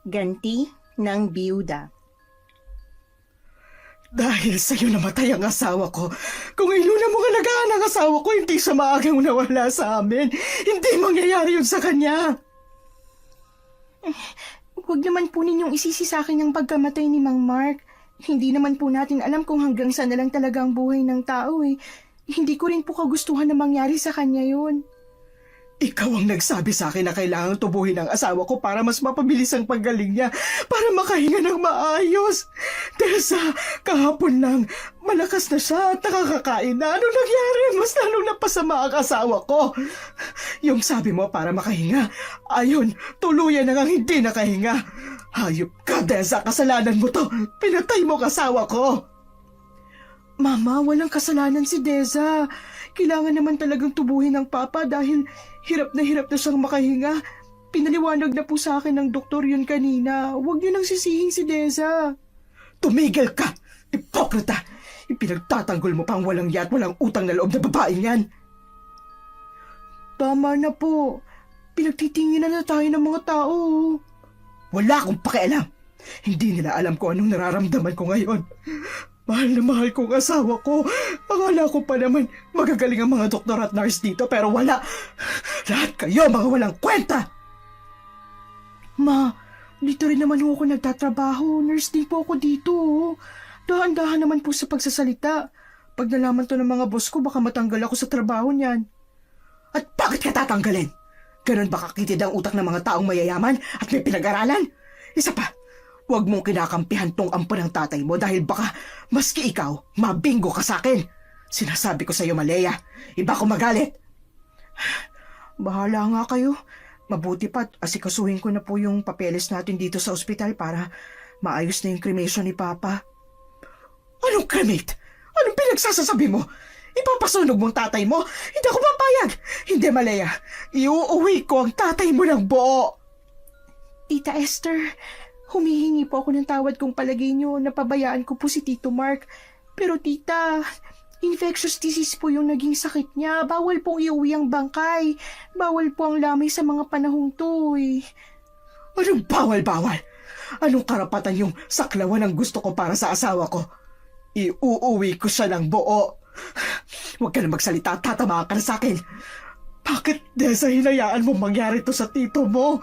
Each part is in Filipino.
Ganti ng biyuda. Dahil sa'yo namatay ang asawa ko. Kung iluna mo alagaan ang asawa ko, hindi siya maagang nawala sa amin. Hindi mangyayari yun sa kanya. Huwag naman po ninyong isisi sa akin ang pagkamatay ni Mang Mark. Hindi naman po natin alam kung hanggang saan na lang talaga ang buhay ng tao eh. Hindi ko rin po kagustuhan na mangyari sa kanya yun. Ikaw ang nagsabi sa akin na kailangang tubuhin ang asawa ko para mas mapabilis ang paggaling niya, para makahinga ng maayos. Dahil sa kahapon lang, malakas na siya at nakakakain na. Ano nangyari? Mas lalong napasama ang asawa ko. Yung sabi mo para makahinga, ayun, tuluyan na nga hindi nakahinga. Hayop ka, Deza, kasalanan mo to. Pinatay mo ang asawa ko. Mama, walang kasalanan si Deza. Kailangan naman talagang tubuhin ng papa dahil hirap na siyang makahinga. Pinaliwanag na po sa akin ng doktor yun kanina. Huwag niyo nang sisihin si Deza. Tumigil ka! Hipokrita! Ipinagtatanggol mo pang walang yat, walang utang na loob na babaeng yan. Tama na po. Pinagtitinginan na tayo ng mga tao. Wala akong pakialam. Hindi nila alam kung anong nararamdaman ko ngayon. Mahal na mahal kong asawa ko. Akala ko pa naman magagaling ang mga doktor at nurse dito pero wala. Lahat kayo mga walang kwenta. Ma, dito rin naman ako nagtatrabaho. Nurse din po ako dito. Dahan-dahan naman po sa pagsasalita. Pag nalaman to ng mga boss ko, baka matanggal ako sa trabaho niyan. At bakit ka tatanggalin? Ganon ba kakitid ang utak ng mga taong mayayaman at may pinag-aralan? Isa pa, huwag mong kinakampihan tong ampo ng tatay mo dahil baka maski ikaw, mabingo ka sa akin. Sinasabi ko sa iyo, Malaya, iba ko magalit. Bahala nga kayo. Mabuti pa't asikasuhin ko na po yung papeles natin dito sa ospital para maayos na yung cremation ni Papa. Anong cremate? Anong pinagsasasabi mo? Ipapasunog mong tatay mo? Hindi ako papayag. Hindi, Malaya. Iuuwi ko ang tatay mo ng buo. Tita Esther, humihingi po ako ng tawad kung palagay niyo na pabayaan ko po si Tito Mark. Pero tita, infectious disease po yung naging sakit niya. Bawal pong iuwi ang bangkay. Bawal po ang lamay sa mga panahong to eh. Anong bawal-bawal? Anong karapatan yung saklawan ang gusto ko para sa asawa ko? Iuuwi ko siya ng buo. Huwag ka na magsalita, tatamaan ka na sa akin. Bakit, Desa, hinayaan mo mangyari to sa tito mo?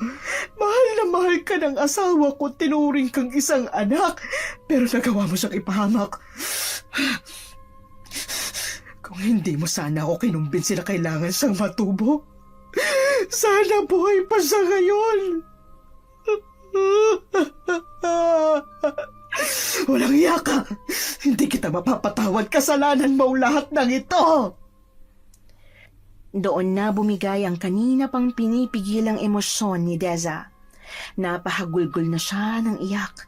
Mahal na mahal ka ng asawa ko, tinuring kang isang anak, pero nagawa mo siyang ipahamak. Kung hindi mo sana ako kinumbinsi na kailangan siyang matubo, sana buhay pa siya ngayon. Walang iya ka! Hindi kita mapapatawad, kasalanan mo lahat ng ito! Doon na bumigay ang kanina pang pinipigilang emosyon ni Deza. Napahagulgol na siya ng iyak.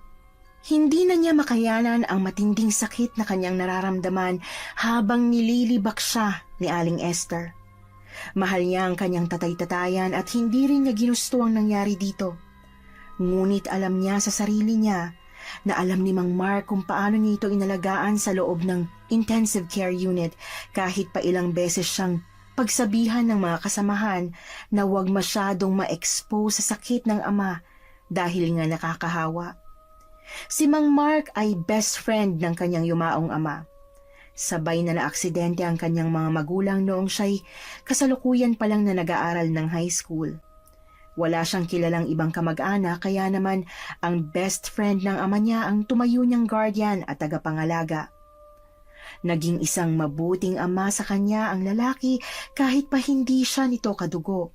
Hindi na niya makayanan ang matinding sakit na kanyang nararamdaman habang nililibak siya ni Aling Esther. Mahal niya ang kanyang tatay-tatayan at hindi rin niya ginusto ang nangyari dito. Ngunit alam niya sa sarili niya na alam ni Mang Mark kung paano niya ito inalagaan sa loob ng intensive care unit kahit pa ilang beses siyang pagsabihan ng mga kasamahan na huwag masyadong ma-expose sa sakit ng ama dahil nga nakakahawa. Si Mang Mark ay best friend ng kanyang yumaong ama. Sabay na naaksidente ang kanyang mga magulang noong siya'y kasalukuyan pa lang na nag-aaral ng high school. Wala siyang kilalang ibang kamag-anak kaya naman ang best friend ng ama niya ang tumayo niyang guardian at tagapangalaga. Naging isang mabuting ama sa kanya ang lalaki kahit pa hindi siya nito kadugo.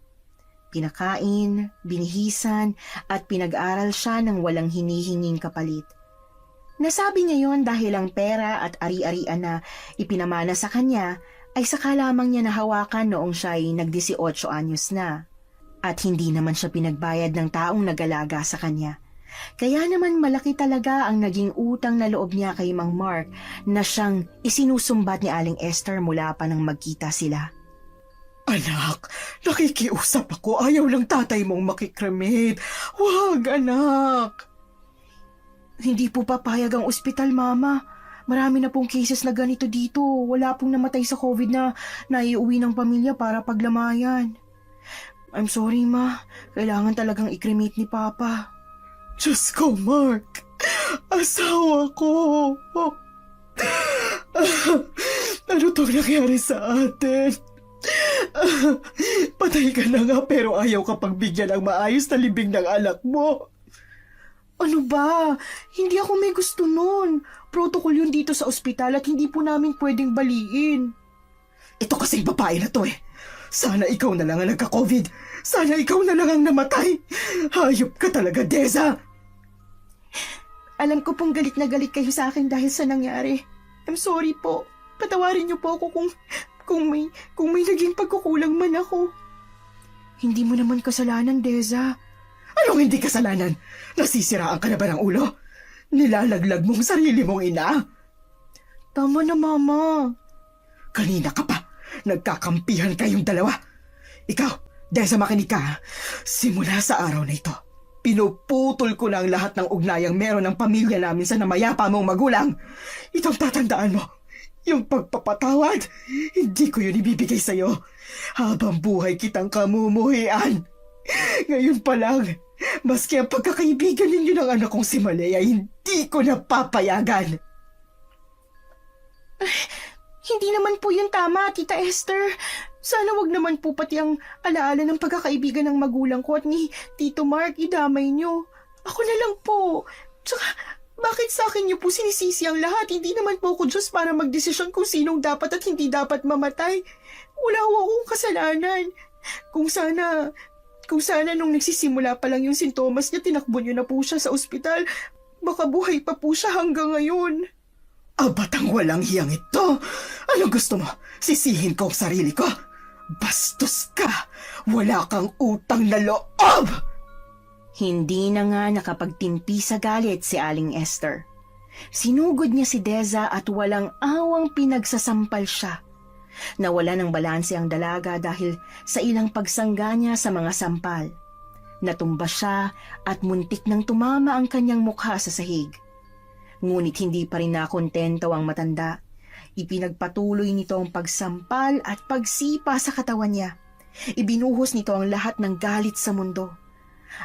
Pinakain, binihisan at pinag-aral siya ng walang hinihinging kapalit. Nasabi niya yon dahil ang pera at ari-arian na ipinamana sa kanya ay saka lamang niya nahawakan noong siya ay nag-18 anyos na. At hindi naman siya pinagbayad ng taong nag-alaga sa kanya. Kaya naman malaki talaga ang naging utang na loob niya kay Mang Mark na siyang isinusumbat ni Aling Esther mula pa nang magkita sila. Anak, nakikiusap ako. Ayaw lang tatay mong makikremate. Huwag, anak. Hindi po papayag ang ospital, Mama. Marami na pong cases na ganito dito. Wala pong namatay sa COVID na naiuwi ng pamilya para paglamayan. I'm sorry, Ma. Kailangan talagang i-cremate ni Papa. Diyos ko, Mark. Asawa ko. Ano tong nangyari sa atin? Patay ka na nga pero ayaw ka pagbigyan ng maayos na libing ng anak mo. Ano ba? Hindi ako may gusto nun. Protocol yun dito sa ospital at hindi po namin pwedeng baliin. Ito kasing babae na to eh. Sana ikaw na lang ang nagka-COVID. Sana ikaw na lang ang namatay. Hayop ka talaga, Deza. Alam ko pong galit na galit kayo sa akin dahil sa nangyari. I'm sorry po. Patawarin niyo po ako kung may naging pagkukulang man ako. Hindi mo naman kasalanan, Deza. Anong hindi kasalanan? Nasisiraan ka na ba ng ulo? Nilalaglag mong sarili mong ina? Tama na, Mama. Kanina ka pa. Nagkakampihan kayong dalawa. Ikaw, Deza, makinig ka ha? Simula sa araw na ito, pinuputol ko na ang lahat ng ugnayang meron ng pamilya namin sa namayapa mong magulang. Itong tatandaan mo, yung pagpapatawad, hindi ko yun ibibigay sa'yo. Habang buhay kitang kamumuhian. Ngayon pa lang, maski ang pagkakaibigan ninyo ng anak kong si Malaya, hindi ko napapayagan. Hindi naman po yun tama, Tita Esther. Sana wag naman po pati ang alaala ng pagkakaibigan ng magulang ko at ni Tito Mark idamay nyo. Ako na lang po. Tsaka, bakit sa akin nyo po sinisisi ang lahat? Hindi naman po ako Diyos para magdesisyon kung sinong dapat at hindi dapat mamatay. Wala ho akong kasalanan. Kung sana nung nagsisimula pa lang yung sintomas niya, tinakbo nyo na po siya sa ospital. Baka buhay pa po siya hanggang ngayon. Batang walang hiyang ito! Anong gusto mo? Sisihin ko ang sarili ko? Bastos ka! Wala kang utang na loob! Hindi na nga nakapagtimpi sa galit si Aling Esther. Sinugod niya si Deza at walang awang pinagsasampal siya. Nawala ng balanse ang dalaga dahil sa ilang pagsangga niya sa mga sampal. Natumba siya at muntik nang tumama ang kanyang mukha sa sahig. Ngunit hindi pa rin nakontento ang matanda. Ipinagpatuloy nito ang pagsampal at pagsipa sa katawan niya. Ibinuhos nito ang lahat ng galit sa mundo.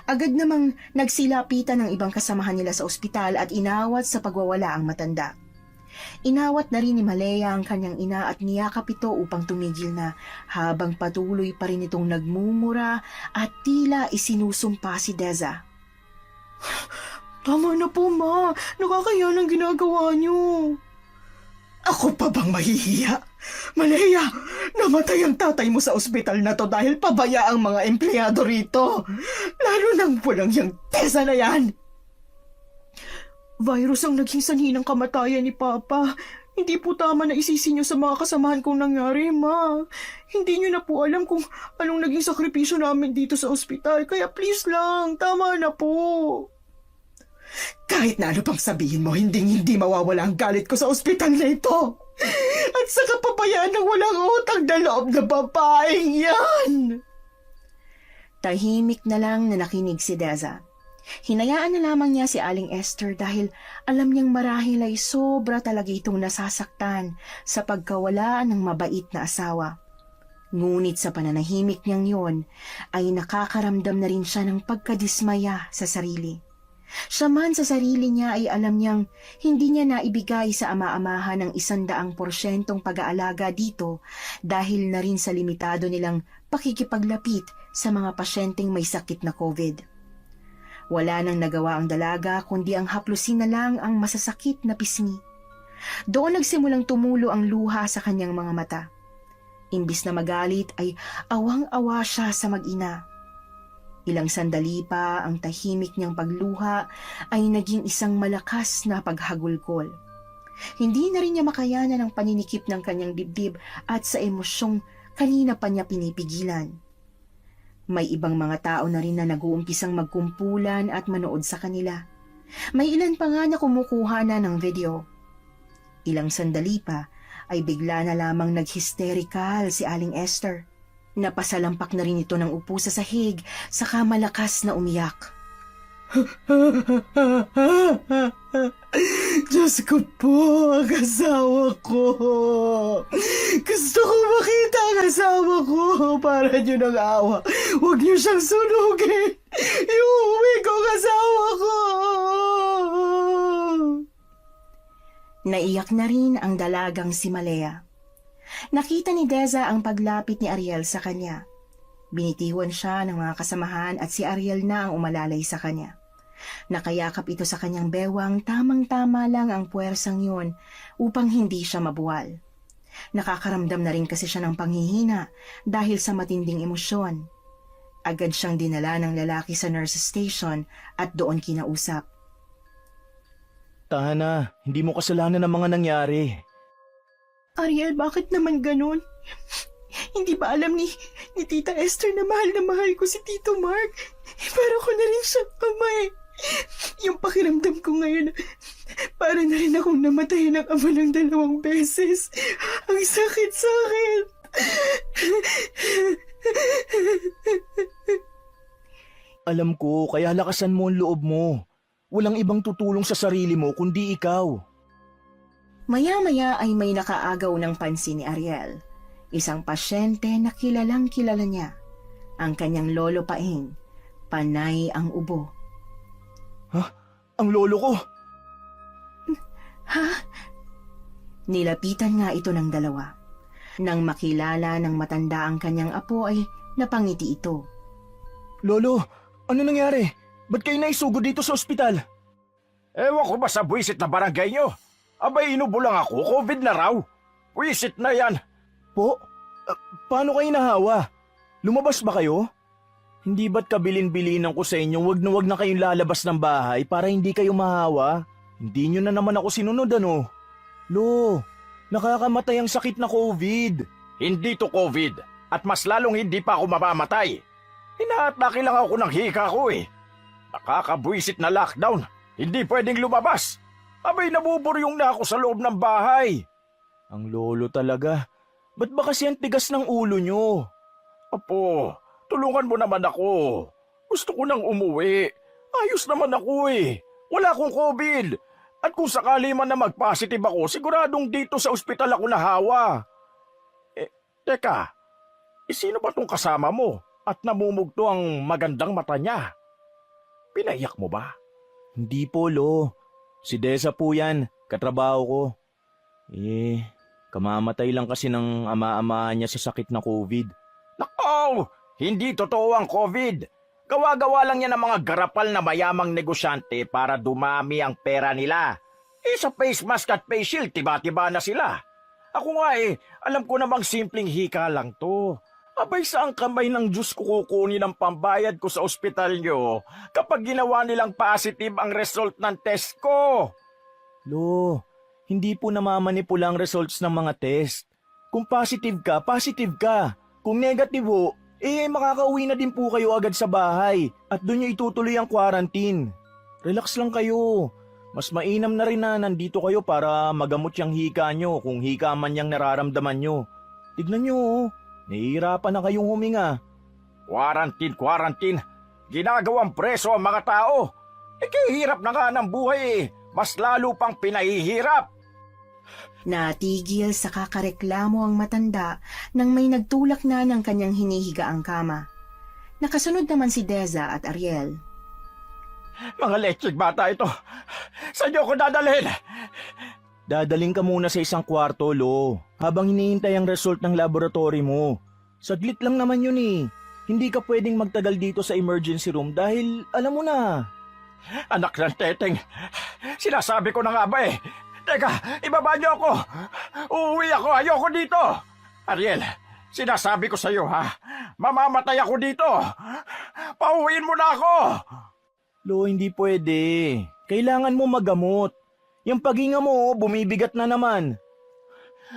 Agad namang nagsilapitan ng ibang kasamahan nila sa ospital at inawat sa pagwawala ang matanda. Inawat na rin ni Malaya ang kanyang ina at niyakap ito upang tumigil na habang patuloy pa rin itong nagmumura at tila isinusumpa si Deza. Tama na po, Ma. Nakakaya ng ginagawa niyo. Ako pa bang mahihiya? Malaya, namatay ang tatay mo sa ospital na to dahil pabaya ang mga empleyado rito. Lalo nang walang yung Tessa na yan. Virus ang naging sanhi ng kamatayan ni Papa. Hindi po tama na isisi niyo sa mga kasamahan kong nangyari, Ma. Hindi niyo na po alam kung anong naging sakripisyo namin dito sa ospital. Kaya please lang, tama na po. Kahit na ano pang sabihin mo, hindi mawawala ang galit ko sa ospital na ito. At sa kapabayaan ng walang utang na loob na babaeng yan. Tahimik na lang na nakinig si Deza. Hinayaan na lamang niya si Aling Esther dahil alam niyang marahil ay sobra talaga itong nasasaktan sa pagkawala ng mabait na asawa. Ngunit sa pananahimik niyang yon ay nakakaramdam na rin siya ng pagkadismaya sa sarili. Siya man sa sarili niya ay alam niyang hindi niya naibigay sa ama-amahan ng 100% pag-aalaga dito dahil na rin sa limitado nilang pakikipaglapit sa mga pasyenteng may sakit na COVID. Wala nang nagawa ang dalaga kundi ang haplusin na lang ang masasakit na pisngi. Doon nagsimulang tumulo ang luha sa kanyang mga mata. Imbis na magalit ay awang-awa siya sa mag-ina. Ilang sandali pa ang tahimik niyang pagluha ay naging isang malakas na paghagulkol. Hindi na rin niya makayanan ang paninikip ng kanyang dibdib at sa emosyong kanina pa niya pinipigilan. May ibang mga tao na rin na nag-uumpisang magkumpulan at manood sa kanila. May ilan pa nga na kumukuha na ng video. Ilang sandali pa ay bigla na lamang nag-hysterical si Aling Esther. Napasalampak na rin ito ng upo sa sahig saka malakas na umiyak. Diyos ko po, ang asawa ko. Gusto ko makita ang asawa ko para niyo ng awa. Huwag niyo siyang sunugin. Iuwi ko ang asawa ko. Naiyak na rin ang dalagang si Malea. Nakita ni Deza ang paglapit ni Ariel sa kanya. Binitiwan siya ng mga kasamahan at si Ariel na ang umalalay sa kanya. Nakayakap ito sa kanyang bewang, tamang-tama lang ang puwersang yun upang hindi siya mabuwal. Nakakaramdam na rin kasi siya ng panghihina dahil sa matinding emosyon. Agad siyang dinala ng lalaki sa nurse station at doon kinausap. Tahana, hindi mo kasalanan ang mga nangyari. Ariel, bakit naman ganun? Hindi ba alam ni Tita Esther na mahal ko si Tito Mark? Para ko na rin siya ama eh. Yung pakiramdam ko ngayon, para na rin akong namatay ng ama ng 2 beses. Ang sakit. Alam ko, kaya lakasan mo ang loob mo. Walang ibang tutulong sa sarili mo kundi ikaw. Maya-maya ay may nakaagaw ng pansin ni Ariel. Isang pasyente na kilalang kilala niya. Ang kanyang lolo Paeng. Panay ang ubo. Ang lolo ko! Ha? Nilapitan nga ito ng dalawa. Nang makilala ng matanda ang kanyang apo ay napangiti ito. Lolo, ano nangyari? Ba't kayo naisugod dito sa ospital? Ewan ko ba sa buwisit na barangay nyo? Abay, inubo lang ako. COVID na raw. Buwisit na yan. Po? Paano kayo nahawa? Lumabas ba kayo? Hindi ba't kabilin-bilinan ko sa inyo wag na kayong lalabas ng bahay para hindi kayo mahawa? Hindi nyo na naman ako sinunod ano? Lo, nakakamatay ang sakit na COVID. Hindi to COVID. At mas lalong hindi pa ako mamamatay. Inaatake lang ako ng hika ko eh. Nakakabuwisit na lockdown. Hindi pwedeng lumabas. Abay, nabuburyong na ako sa loob ng bahay. Ang lolo talaga. Ba't ba kasi ang tigas ng ulo nyo? Apo, tulungan mo naman ako. Gusto ko nang umuwi. Ayos naman ako eh. Wala akong COVID. At kung sakali man na mag-positive ako, siguradong dito sa ospital ako nahawa. Teka. Sino ba tong kasama mo? At namumugto ang magandang mata niya. Pinaiyak mo ba? Hindi po, Lo. Si Deza po yan, katrabaho ko. Kamamatay lang kasi ng ama-ama niya sa sakit na COVID. Nako! Hindi totoo ang COVID. Gawa-gawa lang yan ng mga garapal na mayamang negosyante para dumami ang pera nila. Sa face mask at face shield, tiba-tiba na sila. Ako nga alam ko namang simpleng hika lang to. Abay, saan kamay ng Diyos ko kukunin ang pambayad ko sa ospital nyo kapag ginawa nilang positive ang result ng test ko? Lo, hindi po namamanipula ang results ng mga test. Kung positive ka, positive ka. Kung negative ho, makakauwi na din po kayo agad sa bahay at doon nyo itutuloy ang quarantine. Relax lang kayo. Mas mainam na rin na nandito kayo para magamot yung hika nyo kung hika man yung nararamdaman nyo. Tignan nyo, nahihirapan na kayong huminga. Quarantine. Ginagawang preso ang mga tao. Kahihirap na nga ng buhay Mas lalo pang pinahihirap. Natigil sa kakareklamo ang matanda nang may nagtulak na ng kanyang hinihiga ang kama. Nakasunod naman si Deza at Ariel. Mga lechig bata ito. Saan niyo ko dadalhin? Dadaling ka muna sa isang kwarto, Lo, habang hinihintay ang result ng laboratory mo. Saglit lang naman yun eh. Hindi ka pwedeng magtagal dito sa emergency room dahil alam mo na. Anak ng teteng, sinasabi ko na nga ba Teka, ibaba niyo ako. Uuwi ako, ayoko dito. Ariel, sinasabi ko sa iyo mamamatay ako dito. Pauwiin mo na ako. Lo, hindi pwede. Kailangan mo magamot. Yung paghinga mo, bumibigat na naman.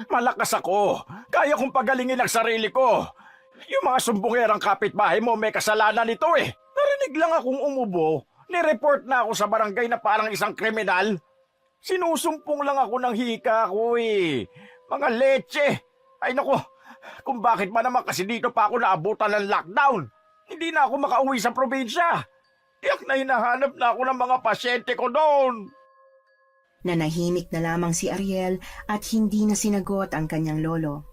Malakas ako. Kaya kong pagalingin ang sarili ko. Yung mga sumbungerang kapitbahay mo may kasalanan nito Narinig lang akong umubo. Nireport na ako sa barangay na parang isang kriminal. Sinusumpong lang ako ng hika ko Mga leche. Ay nako, kung bakit ba naman kasi dito pa ako naabutan ng lockdown. Hindi na ako makauwi sa probinsya. Tiyak na hinahanap na ako ng mga pasyente ko doon. Nanahimik na lamang si Ariel at hindi na sinagot ang kanyang lolo.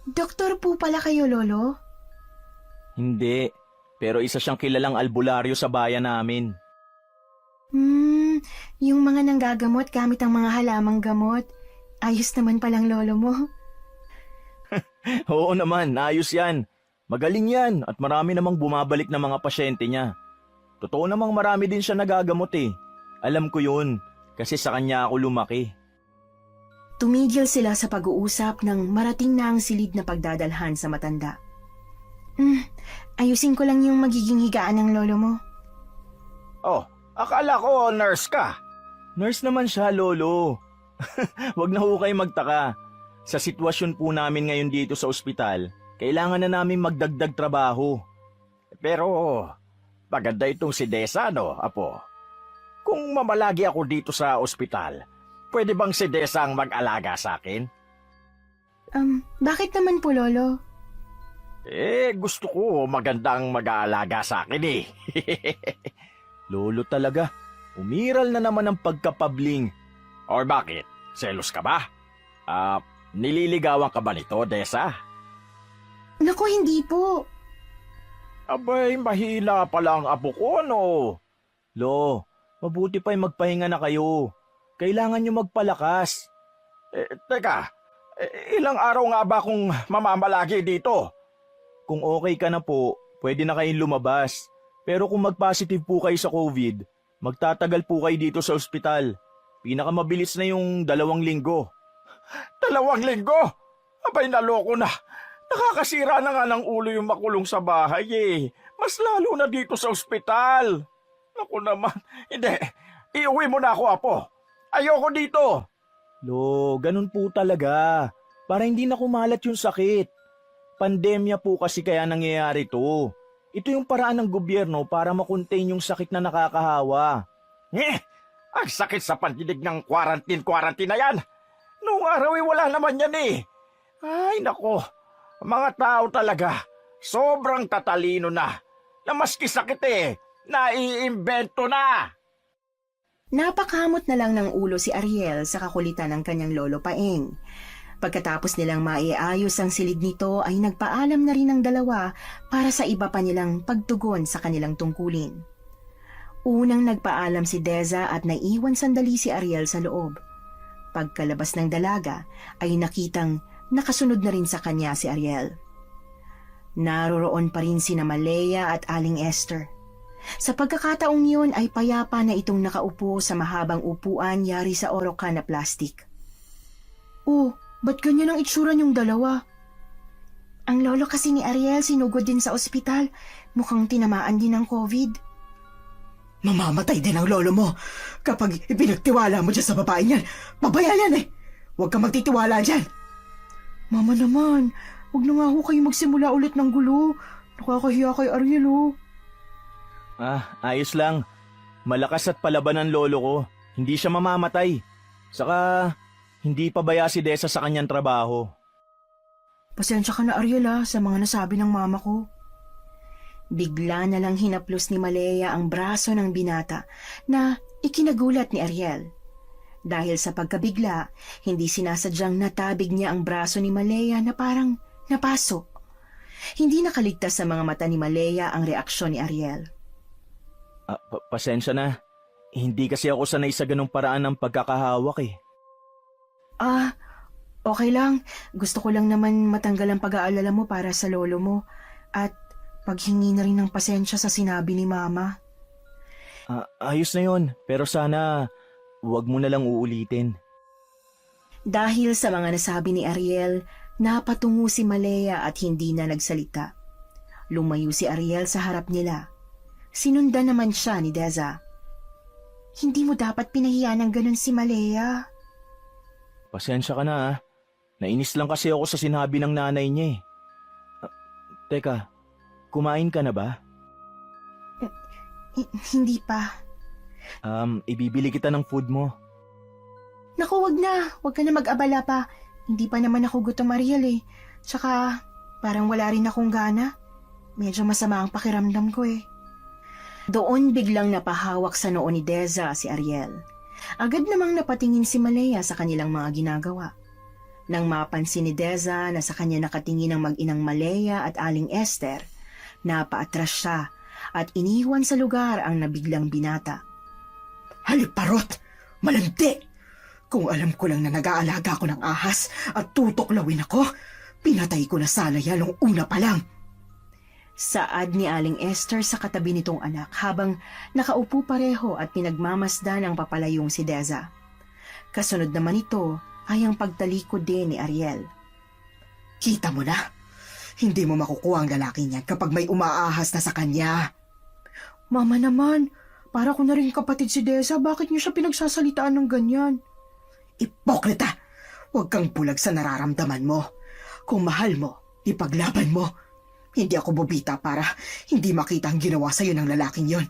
Doktor po pala kayo, Lolo? Hindi, pero isa siyang kilalang albularyo sa bayan namin. Yung mga nanggagamot gamit ang mga halamang gamot. Ayos naman palang lolo mo. Oo naman, ayos yan. Magaling yan at marami namang bumabalik na mga pasyente niya. Totoo namang marami din siya nagagamot eh. Alam ko yun, kasi sa kanya ako lumaki. Tumigil sila sa pag-uusap nang marating na ang silid na pagdadalhan sa matanda. Ayusin ko lang yung magiging higaan ng lolo mo. Oh, akala ko nurse ka. Nurse naman siya, lolo. Huwag na ho kayo magtaka. Sa sitwasyon po namin ngayon dito sa ospital, kailangan na namin magdagdag trabaho. Pero maganda itong si Desa, no, Apo? Kung mamalagi ako dito sa ospital, pwede bang si Desa ang mag-alaga sa akin? Bakit naman po, lolo? Gusto ko magandang mag-aalaga sa akin eh. Lolo talaga, umiral na naman ang pagkapabling. Or bakit? Selos ka ba? Nililigawan ka ba nito, Desa? Naku, hindi po. Abay, mahina pala ang apo ko, no? Lo, mabuti pa'y magpahinga na kayo. Kailangan nyo magpalakas. Teka, ilang araw nga ba akong mamamalagi dito? Kung okay ka na po, pwede na kayong lumabas. Pero kung mag-positive po kayo sa COVID, magtatagal po kayo dito sa ospital. Pinakamabilis na yung 2 linggo. 2 linggo? Abay, naloko na. Nakakasira na nga ng ulo yung makulong sa bahay eh. Mas lalo na dito sa ospital. Naku naman. Hindi, iuwi mo na ako, Apo. Ayoko dito. Lo, ganun po talaga. Para hindi na kumalat yung sakit. Pandemya po kasi kaya nangyayari to. Ito yung paraan ng gobyerno para makontain yung sakit na nakakahawa. Ang sakit sa pandinig ng quarantine na yan. Noong araw wala naman yan eh. Ay nako, mga tao talaga, sobrang tatalino na maski sakit naiimbento na. Napakamot na lang ng ulo si Ariel sa kakulitan ng kanyang lolo Paeng. Pagkatapos nilang maiayos ang silid nito ay nagpaalam na rin ang dalawa para sa iba pa nilang pagtugon sa kanilang tungkulin. Unang nagpaalam si Deza at naiwan sandali si Ariel sa loob. Pagkalabas ng dalaga ay nakitang nakasunod na rin sa kanya si Ariel. Naroroon pa rin sina Malaya at Aling Esther. Sa pagkakataong yun ay payapa na itong nakaupo sa mahabang upuan yari sa orokan na plastik. Oh, ba't ganyan ang itsura niyong dalawa? Ang lolo kasi ni Ariel sinugod din sa ospital. Mukhang tinamaan din ng COVID. Mamamatay din ang lolo mo. Kapag ipinagtiwala mo dyan sa babae niyan, pabaya yan eh. Huwag kang magtitiwala dyan. Mama naman, huwag na nga ho kayo magsimula ulit ng gulo. Nakakahiya kay Ariel oh. Ayos lang. Malakas at palaban ang lolo ko. Hindi siya mamamatay. Saka, hindi pabaya si Desa sa kanyang trabaho. Pasensya ka na Ariel sa mga nasabi ng mama ko. Bigla na lang hinaplos ni Malaya ang braso ng binata na ikinagulat ni Ariel. Dahil sa pagkabigla, hindi sinasadyang natabig niya ang braso ni Malaya na parang napasok. Hindi nakaligtas sa mga mata ni Malaya ang reaksyon ni Ariel. Pasensya na. Hindi kasi ako sanay sa ganong paraan ng pagkakahawak eh. Okay lang. Gusto ko lang naman matanggal ang pag-aalala mo para sa lolo mo at paghingi na rin ng pasensya sa sinabi ni Mama. Ayos na yun, pero sana huwag mo na lang uulitin. Dahil sa mga nasabi ni Ariel, napatungo si Malaya at hindi na nagsalita. Lumayo si Ariel sa harap nila. Sinundan naman siya ni Deza. Hindi mo dapat pinahiya ng ganun si Malaya. Pasensya ka na Nainis lang kasi ako sa sinabi ng nanay niya eh. Teka, kumain ka na ba? Hindi pa. Ibibili kita ng food mo. Naku, wag na. Wag ka na mag-abala pa. Hindi pa naman ako gutom, Ariel eh. Tsaka, parang wala rin akong gana. Medyo masama ang pakiramdam ko eh. Doon biglang napahawak sa noo ni Deza si Ariel. Agad namang napatingin si Malaya sa kanilang mga ginagawa. Nang mapansin ni Deza na sa kanya nakatingin ang mag-inang Malaya at Aling Esther, napaatras siya at iniwan sa lugar ang nabiglang binata. Haliparot! Malandi! Kung alam ko lang na nag-aalaga ako ng ahas at tutuklawin ako, pinatay ko na sana yan nung una pa lang. Saad ni Aling Esther sa katabi nitong anak habang nakaupo pareho at pinagmamasdan ang papalayong si Deza. Kasunod naman ito ay ang pagtalikod din ni Ariel. Kita mo na, hindi mo makukuha ang lalaki niyan kapag may umaahas na sa kanya. Mama naman, para ko na rin kapatid si Deza, bakit niyo siya pinagsasalitaan ng ganyan? Ipokrita! Huwag kang bulag sa nararamdaman mo. Kung mahal mo, ipaglaban mo. Hindi ako bobita para hindi makita ang ginawa sa'yo ng lalaking yon.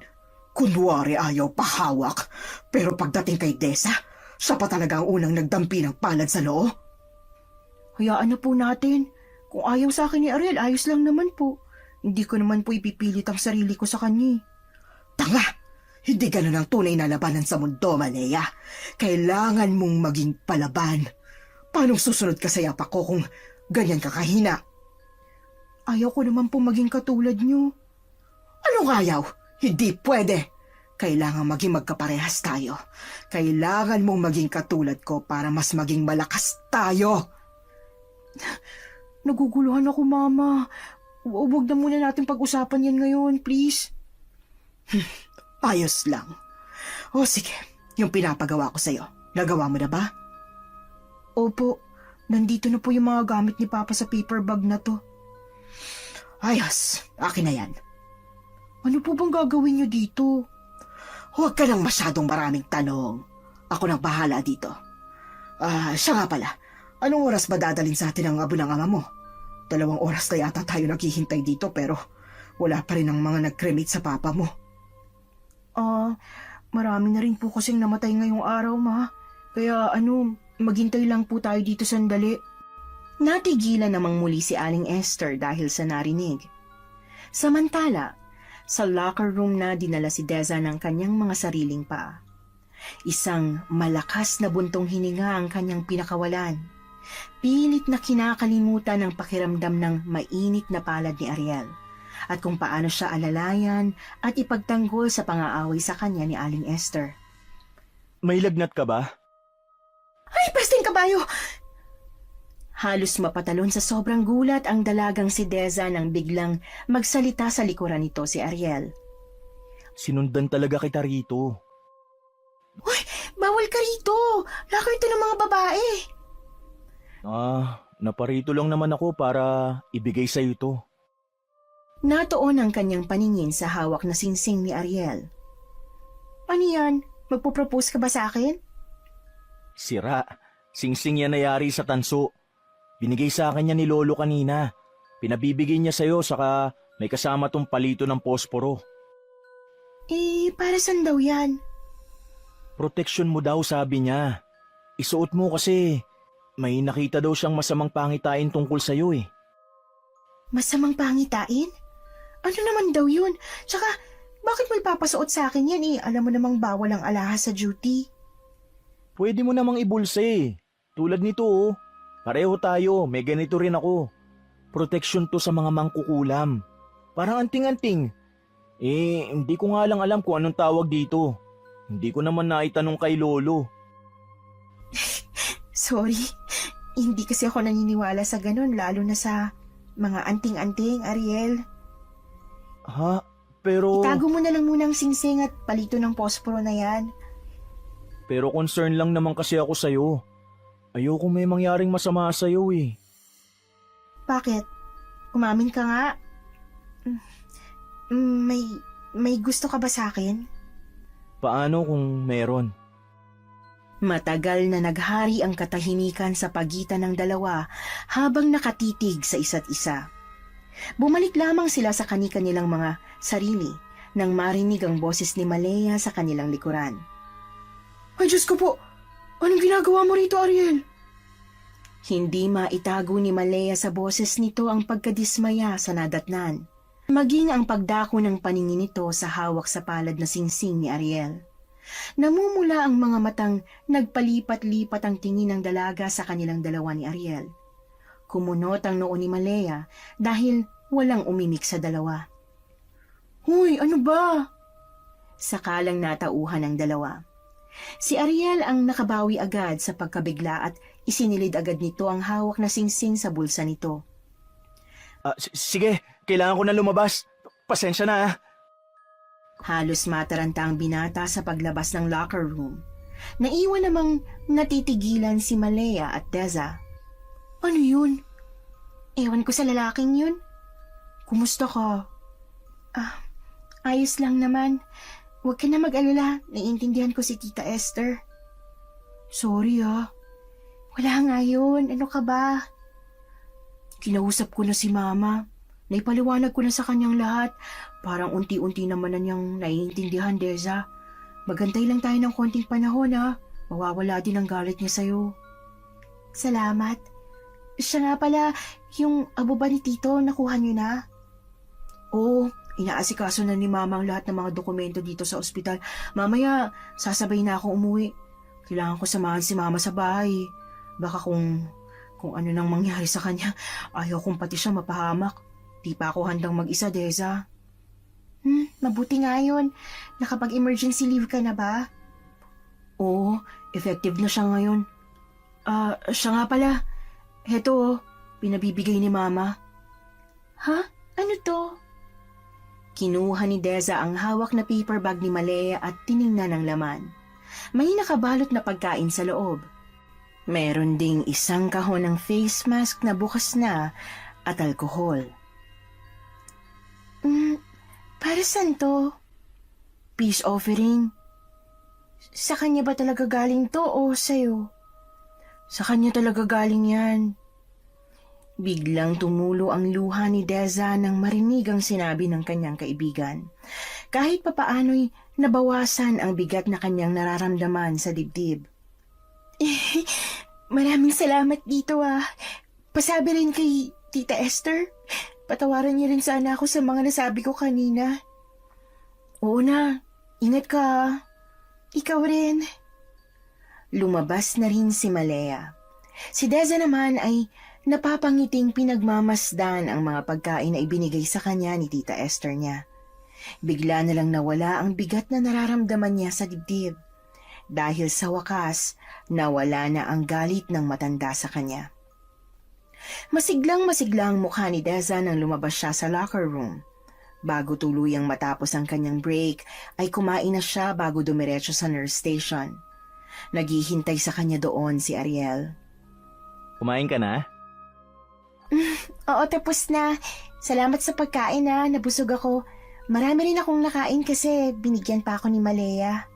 Kunwari ayaw pahawak, pero pagdating kay Deza, siya pa talaga ang unang nagdampi ng palad sa loo. Hayaan na po natin. Kung ayaw sa akin ni Ariel, ayos lang naman po. Hindi ko naman po ipipilit ang sarili ko sa kanya. Tanga! Hindi ganun ang tunay na labanan sa mundo, Malaya. Kailangan mong maging palaban. Paano susunod ka sa yapak ko kung ganyan ka kahina? Ayaw ko naman po maging katulad niyo. Anong ayaw? Hindi pwede. Kailangan maging magkaparehas tayo. Kailangan mong maging katulad ko para mas maging malakas tayo. Naguguluhan ako, Mama. Huwag na muna natin pag-usapan yan ngayon, please. Ayos lang. O sige, yung pinapagawa ko sa'yo, nagawa mo na ba? Opo, nandito na po yung mga gamit ni Papa sa paper bag na to. Ayos, akin na yan. Ano po bang gagawin niyo dito? Huwag ka nang masyadong maraming tanong. Ako nang bahala dito. Siya nga pala, anong oras ba dadalhin sa atin ang abo ng ama mo? 2 oras na yata tayo naghihintay dito pero wala pa rin ang mga nag-cremate sa papa mo. Marami na rin po kasing namatay ngayong araw, Ma. Kaya maghintay lang po tayo dito sandali. Natigilan namang muli si Aling Esther dahil sa narinig. Samantala, sa locker room na dinala si Deza ng kanyang mga sariling paa. Isang malakas na buntong hininga ang kanyang pinakawalan. Pilit na kinakalimutan ang pakiramdam ng mainit na palad ni Ariel at kung paano siya alalayan at ipagtanggol sa pang-aaway sa kanya ni Aling Esther. May lagnat ka ba? Ay, pesting kabayo! Halos mapatalon sa sobrang gulat ang dalagang si Deza nang biglang magsalita sa likuran nito si Ariel. Sinundan talaga kita rito. Uy, bawal ka rito! Locker ito ng mga babae! Naparito lang naman ako para ibigay sa'yo to. Natoon ang kanyang paningin sa hawak na singsing ni Ariel. Ano yan? Magpo-propose ka ba sa akin? Sira, singsing yan nayari sa tanso. Binigay sa akin yan ni Lolo kanina. Pinabibigay niya sa'yo saka may kasama tong palito ng posporo. Para saan daw yan? Proteksyon mo daw sabi niya. Isuot mo kasi may nakita daw siyang masamang pangitain tungkol sa'yo eh. Masamang pangitain? Ano naman daw yun? Tsaka, bakit mo ipapasuot sa akin yan Alam mo namang bawal ang alahas sa duty. Pwede mo namang ibulsa eh. Tulad nito oh. Pareho tayo, may ganito rin ako. Proteksyon to sa mga mangkukulam. Parang anting-anting. Hindi ko nga lang alam kung anong tawag dito. Hindi ko naman naitanong kay Lolo. Sorry, hindi kasi ako naniniwala sa ganun, lalo na sa mga anting-anting, Ariel. Ha? Pero... Itago mo na lang muna ang singsing at palito ng posporo na yan. Pero concern lang naman kasi ako sa'yo. Ayoko may mangyaring masama sa'yo eh. Bakit? Umamin ka nga. May gusto ka ba sa akin? Paano kung meron? Matagal na naghari ang katahimikan sa pagitan ng dalawa habang nakatitig sa isa't isa. Bumalik lamang sila sa kani-kanilang mga sarili nang marinig ang boses ni Malaya sa kanilang likuran. Ay, Diyos ko po! Anong ginagawa mo rito, Ariel? Hindi maitago ni Malaya sa boses nito ang pagkadismaya sa nadatnan, maging ang pagdako ng paningin nito sa hawak sa palad na singsing ni Ariel. Namumula ang mga matang nagpalipat-lipat ang tingin ng dalaga sa kanilang dalawa ni Ariel. Kumunot ang noo ni Malaya dahil walang umimik sa dalawa. Hoy, ano ba? Sakalang natauhan ang dalawa. Si Ariel ang nakabawi agad sa pagkabigla at isinilid agad nito ang hawak na singsing sa bulsa nito. Sige, kailangan ko na lumabas. Pasensya na ah. Halos mataranta ang binata sa paglabas ng locker room. Naiwan namang natitigilan si Malaya at Deza. Ano yun? Ewan ko sa lalaking yun. Kumusta ka? Ayos lang naman. Huwag ka na mag-alala. Naiintindihan ko si Tita Esther. Sorry Wala nga yun. Ano ka ba? Kinausap ko na si Mama. Naipaliwanag ko na sa kanyang lahat. Parang unti-unti naman na niyang naiintindihan, Deza. Magantay lang tayo ng konting panahon, Mawawala din ang galit niya sa'yo. Salamat. Siya nga pala, yung abo ba ni Tito, nakuha niyo na? Oo, inaasikaso na ni Mama ang lahat ng mga dokumento dito sa ospital. Mamaya, sasabay na ako umuwi. Kailangan ko samahan si Mama sa bahay. Baka kung ano nang mangyari sa kanya, ayaw kong pati siya mapahamak. Di pa ako handang mag-isa, Deza. Mabuti nga yun. Nakapag-emergency leave ka na ba? Oo, effective na siya ngayon. Siya nga pala. Heto, pinabibigay ni Mama. Ha? Ano to? Kinuha ni Deza ang hawak na paper bag ni Malaya at tiningnan ang laman. May nakabalot na pagkain sa loob. Meron ding isang kahon ng face mask na bukas na at alkohol. Para saan to? Peace offering. Sa kanya ba talaga galing to o sa'yo? Sa kanya talaga galing yan. Biglang tumulo ang luha ni Deza nang marinig ang sinabi ng kanyang kaibigan. Kahit papaano'y nabawasan ang bigat na kanyang nararamdaman sa dibdib. Maraming salamat dito Pasabi rin kay Tita Esther. Patawaran niyo rin sana ako sa mga nasabi ko kanina. Oo na, ingat ka. Ikaw rin. Lumabas na rin si Malaya. Si Deza naman ay napapangiting pinagmamasdan ang mga pagkain na ibinigay sa kanya ni Tita Esther niya. Bigla na lang nawala ang bigat na nararamdaman niya sa dibdib. Dahil sa wakas, nawala na ang galit ng matanda sa kanya. Masiglang-masigla ang mukha ni Deza nang lumabas siya sa locker room. Bago tuluyang matapos ang kanyang break, ay kumain na siya bago dumiretso sa nurse station. Naghihintay sa kanya doon si Ariel. Kumain ka na? Oo, tapos na. Salamat sa pagkain nabusog ako. Marami rin akong nakain kasi binigyan pa ako ni Malaya.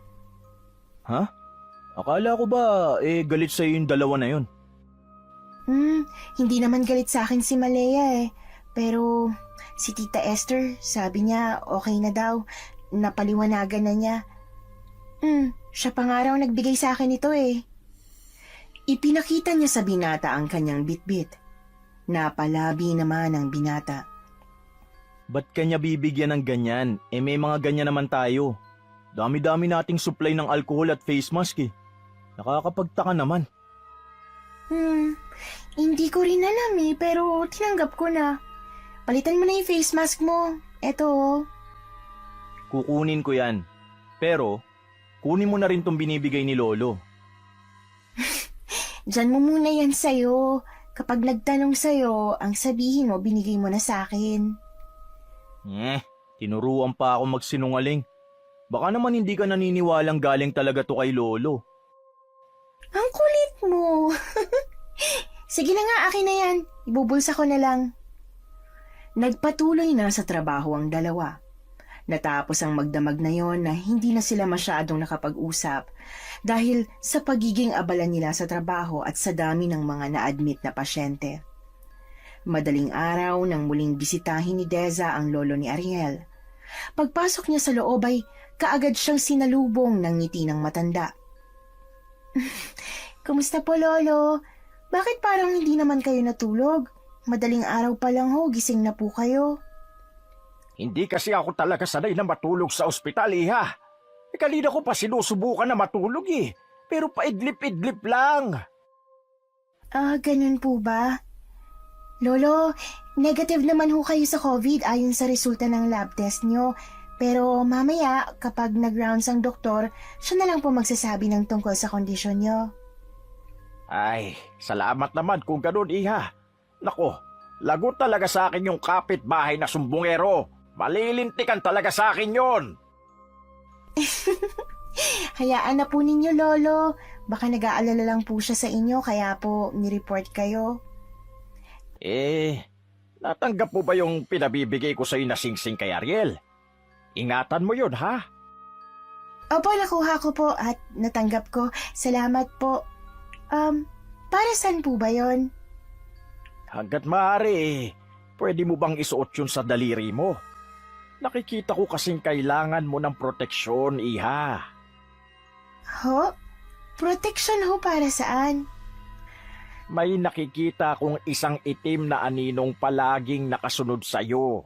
Ha? Akala ko ba galit sa'yo yung dalawa na yun? Hindi naman galit sa akin si Malaya Pero si Tita Esther, sabi niya okay na daw. Napaliwanagan na niya. Siya pa nga raw nagbigay sa akin ito Ipinakita niya sa binata ang kanyang bitbit. Napalabi naman ang binata. Ba't kanya bibigyan ng ganyan? May mga ganyan naman tayo. Dami-dami nating supply ng alcohol at face mask Nakakapagtaka naman. Hindi ko rin alam pero tinanggap ko na. Palitan mo na yung face mask mo. Eto Kukunin ko yan. Pero, kunin mo na rin tong binibigay ni Lolo. Diyan mo muna yan sa'yo. Kapag nagtanong sa'yo, ang sabihin mo binigay mo na sa akin. Tinuruan pa ako magsinungaling. Baka naman hindi ka naniniwalang galing talaga to kay Lolo. Ang kulit mo. Sige na nga, akin na yan. Ibubulsa ko na lang. Nagpatuloy na sa trabaho ang dalawa. Natapos ang magdamag na yon na hindi na sila masyadong nakapag-usap dahil sa pagiging abala nila sa trabaho at sa dami ng mga na-admit na pasyente. Madaling araw nang muling bisitahin ni Deza ang lolo ni Ariel. Pagpasok niya sa loob ay kaagad siyang sinalubong ng ngiti ng matanda. Kumusta po, Lolo? Bakit parang hindi naman kayo natulog? Madaling araw pa lang gising na po kayo. Hindi kasi ako talaga sanay na matulog sa ospital, Iha. Kanina ko pa sinusubukan na matulog pero paidlip-idlip lang. Ganun po ba? Lolo, negative naman kayo sa COVID ayon sa resulta ng lab test nyo. Pero mamaya, kapag nag-rounds ang doktor, siya na lang po magsasabi ng tungkol sa kondisyon niyo. Ay, salamat naman kung ganun, iha. Nako, lagot talaga sa akin yung kapitbahay na sumbungero. Malilintikan talaga sa akin yon. Hayaan na po ninyo, Lolo. Baka nag-aalala lang po siya sa inyo, kaya po nireport kayo. Natanggap mo ba yung pinabibigay ko sa'yo na singsing kay Ariel? Ingatan mo yun, ha? Opo, nakuha ko po at natanggap ko. Salamat po. Para saan po ba yon? Hanggat maaari, pwede mo bang isuot yun sa daliri mo? Nakikita ko kasing kailangan mo ng proteksyon, iha. Ho? Protection ho para saan? May nakikita kong isang itim na aninong palaging nakasunod sa'yo.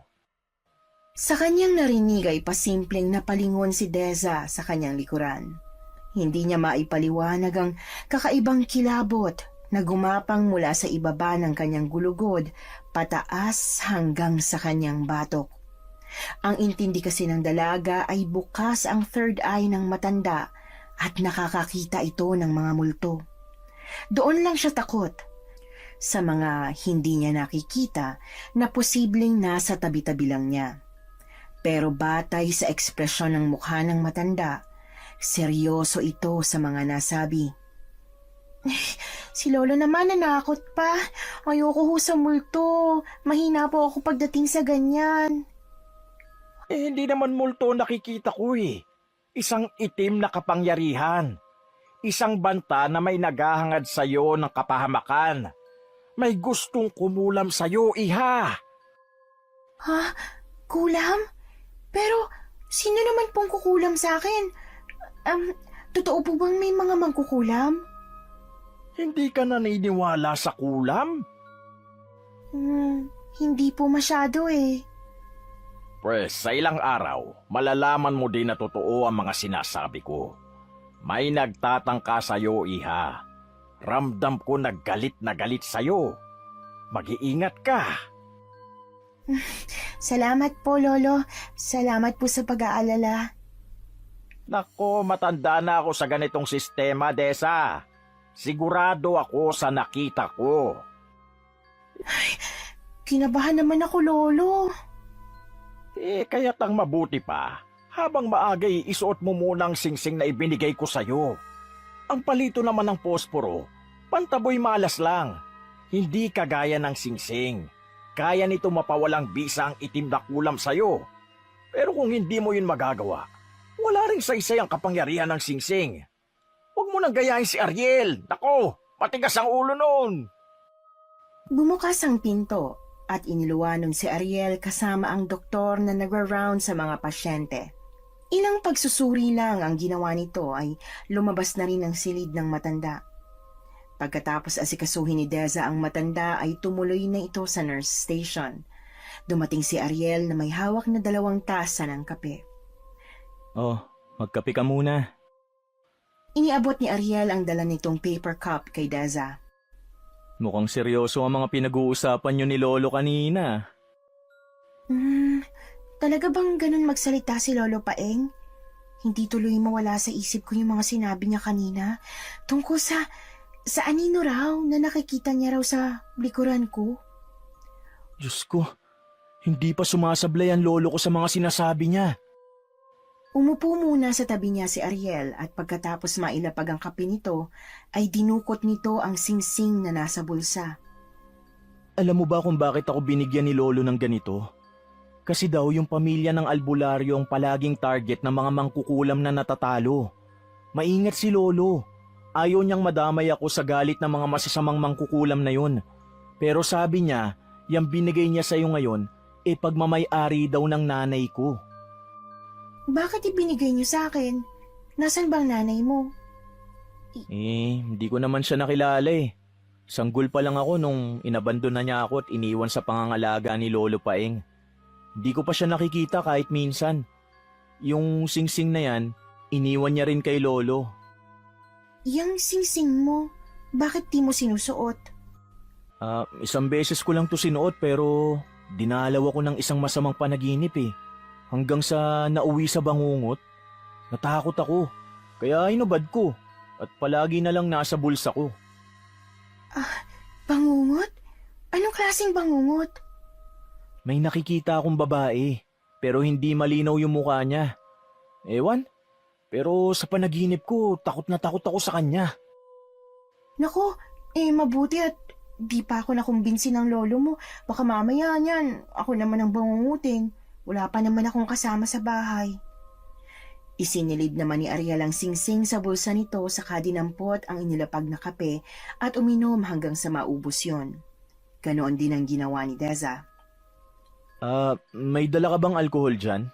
Sa kanyang narinig ay pasimpleng napalingon si Deza sa kanyang likuran. Hindi niya maipaliwanag ang kakaibang kilabot na gumapang mula sa ibaba ng kanyang gulugod pataas hanggang sa kanyang batok. Ang intindi kasi ng dalaga ay bukas ang third eye ng matanda at nakakakita ito ng mga multo. Doon lang siya takot sa mga hindi niya nakikita na posibleng nasa tabi-tabi lang niya. Pero batay sa ekspresyon ng mukha ng matanda, seryoso ito sa mga nasabi. Si Lolo naman nanakot pa. Ayoko ho sa multo. Mahina po ako pagdating sa ganyan. Hindi naman multo nakikita ko eh. Isang itim na kapangyarihan. Isang banta na may naghahangad sa'yo ng kapahamakan. May gustong kumulam sa'yo, iha. Ha? Kulam? Pero sino naman pong kukulam sa akin? Totoo po bang may mga mangkukulam? Hindi ka naniniwala sa kulam? Hindi po masyado eh. Pwes, sa ilang araw, malalaman mo din na totoo ang mga sinasabi ko. May nagtatangka sa'yo, iha. Ramdam ko na galit sa'yo. Mag-iingat ka. Salamat po, Lolo. Salamat po sa pag-aalala. Nako, matanda na ako sa ganitong sistema, Desa. Sigurado ako sa nakita ko. Kinabahan naman ako, Lolo. Kaya't ang mabuti pa, habang maagay isuot mo muna ang singsing na ibinigay ko sa'yo. Ang palito naman ng posporo, pantaboy malas lang. Hindi kagaya ng singsing. Kaya nito mapawalang bisa ang itim na kulam sa'yo. Pero kung hindi mo yun magagawa, wala ring saysay ang kapangyarihan ng singsing. Huwag mo nang gayahin si Ariel. Nako, matigas ang ulo noon. Bumukas ang pinto at iniluwanon si Ariel kasama ang doktor na nagra-round sa mga pasyente. Ilang pagsusuri lang ang ginawa nito ay lumabas na rin ang silid ng matanda. Pagkatapos asikasuhin ni Deza ang matanda ay tumuloy na ito sa nurse station. Dumating si Ariel na may hawak na 2 tasa ng kape. Oh, magkape ka muna. Iniabot ni Ariel ang dala nitong paper cup kay Deza. Mukhang seryoso ang mga pinag-uusapan nyo ni Lolo kanina. Talaga bang ganun magsalita si Lolo Paeng? Hindi tuloy mawala sa isip ko yung mga sinabi niya kanina tungkol sa anino raw na nakikita niya raw sa likuran ko. Diyos ko, hindi pa sumasablay ang lolo ko sa mga sinasabi niya. Umupo muna sa tabi niya si Ariel at pagkatapos mailapag ang kape nito, ay dinukot nito ang singsing na nasa bulsa. Alam mo ba kung bakit ako binigyan ni Lolo ng ganito? Kasi daw yung pamilya ng albularyo ang palaging target ng mga mangkukulam na natatalo. Maingat si Lolo. Ayaw niyang madamay ako sa galit ng mga masasamang mangkukulam na yun. Pero sabi niya, yung binigay niya sa'yo ngayon, pagmamay-ari daw ng nanay ko. Bakit ibinigay niyo sa akin? Nasaan bang nanay mo? Hindi ko naman siya nakilala eh. Sanggol pa lang ako nung inabandon na niya ako at iniwan sa pangangalaga ni Lolo Paeng. Hindi ko pa siya nakikita kahit minsan. Yung singsing na yan, iniwan niya rin kay Lolo. Yang singsing mo, bakit di mo sinusuot? Isang beses ko lang to sinuot pero dinalaw ako ng isang masamang panaginip eh. hanggang sa nauwi sa bangungot. Natakot ako, kaya inubad ko at palagi na lang nasa bulsa ko. Bangungot? Anong klaseng bangungot? May nakikita akong babae, pero hindi malinaw yung mukha niya. Ewan, pero sa panaginip ko, takot na takot ako sa kanya. Nako, mabuti at di pa ako nakumbinsi ng lolo mo. Baka mamaya niyan, ako naman ang bangungutin. Wala pa naman akong kasama sa bahay. Isinilid naman ni Ariel ang singsing sa bulsa nito saka dinampot ang inilapag na kape at uminom hanggang sa maubos yon. Ganoon din ang ginawa ni Deza. May dala ka bang alkohol dyan?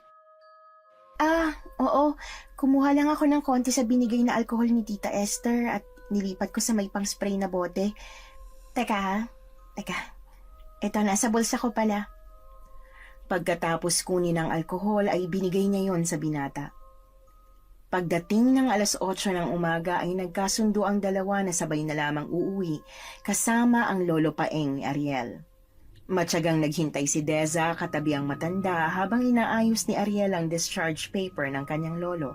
Oo. Kumuha lang ako ng konti sa binigay na alkohol ni Tita Esther at nilipat ko sa may pang-spray na bote. Teka. Ito, nasa bulsa ko pala. Pagkatapos kunin ang alkohol ay binigay niya yon sa binata. Pagdating ng 8:00 ng umaga ay nagkasundo ang dalawa na sabay na lamang uuwi kasama ang lolo paeng ni Ariel. Matyagang naghintay si Deza katabi ang matanda habang inaayos ni Ariel ang discharge paper ng kanyang lolo.